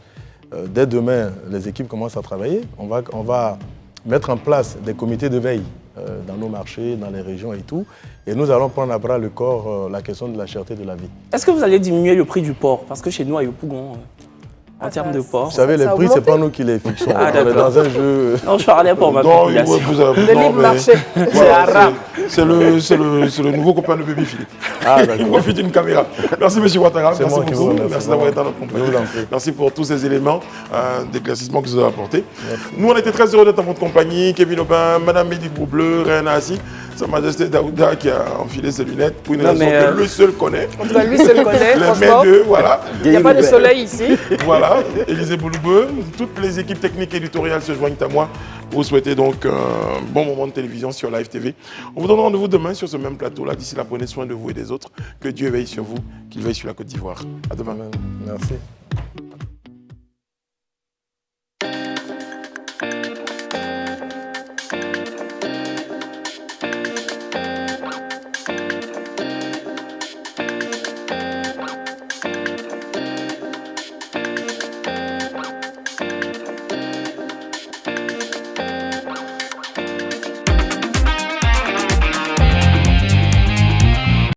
Dès demain, les équipes commencent à travailler. On va mettre en place des comités de veille dans nos marchés, dans les régions et tout. Et nous allons prendre à bras le corps la question de la cherté de la vie. Est-ce que vous allez diminuer le prix du porc? Parce que chez nous, à Yopougon, en termes de porc... Vous savez, les prix, ce n'est pas nous qui les fixons. On est dans un jeu... Non, je parlais pour ma population. Le libre marché. C'est arabe. C'est le nouveau copain de Bébé Philippe. Ah, d'accord. Il profite d'une caméra. Merci, M. Ouattara. Merci beaucoup. Merci d'avoir été à notre compagnie. Merci pour tous ces éléments d'éclaircissement que vous avez apportés. Nous, on était très heureux d'être en votre compagnie. Kevin Aubin, Madame Mehdi Boubleu, Réna Assi, Sa Majesté Daouda qui a enfilé ses lunettes pour une raison que lui seul connaît. En tout cas, lui seul connaît, franchement. Les deux, voilà. Il n'y a pas de soleil ici. Voilà. Élisée Bouloubeux. Toutes les équipes techniques et éditoriales se joignent à moi. Vous souhaitez donc un bon moment de télévision sur Live TV. On vous donne rendez-vous demain sur ce même plateau-là. D'ici là, prenez soin de vous et des autres. Que Dieu veille sur vous, qu'il veille sur la Côte d'Ivoire. À demain. Merci.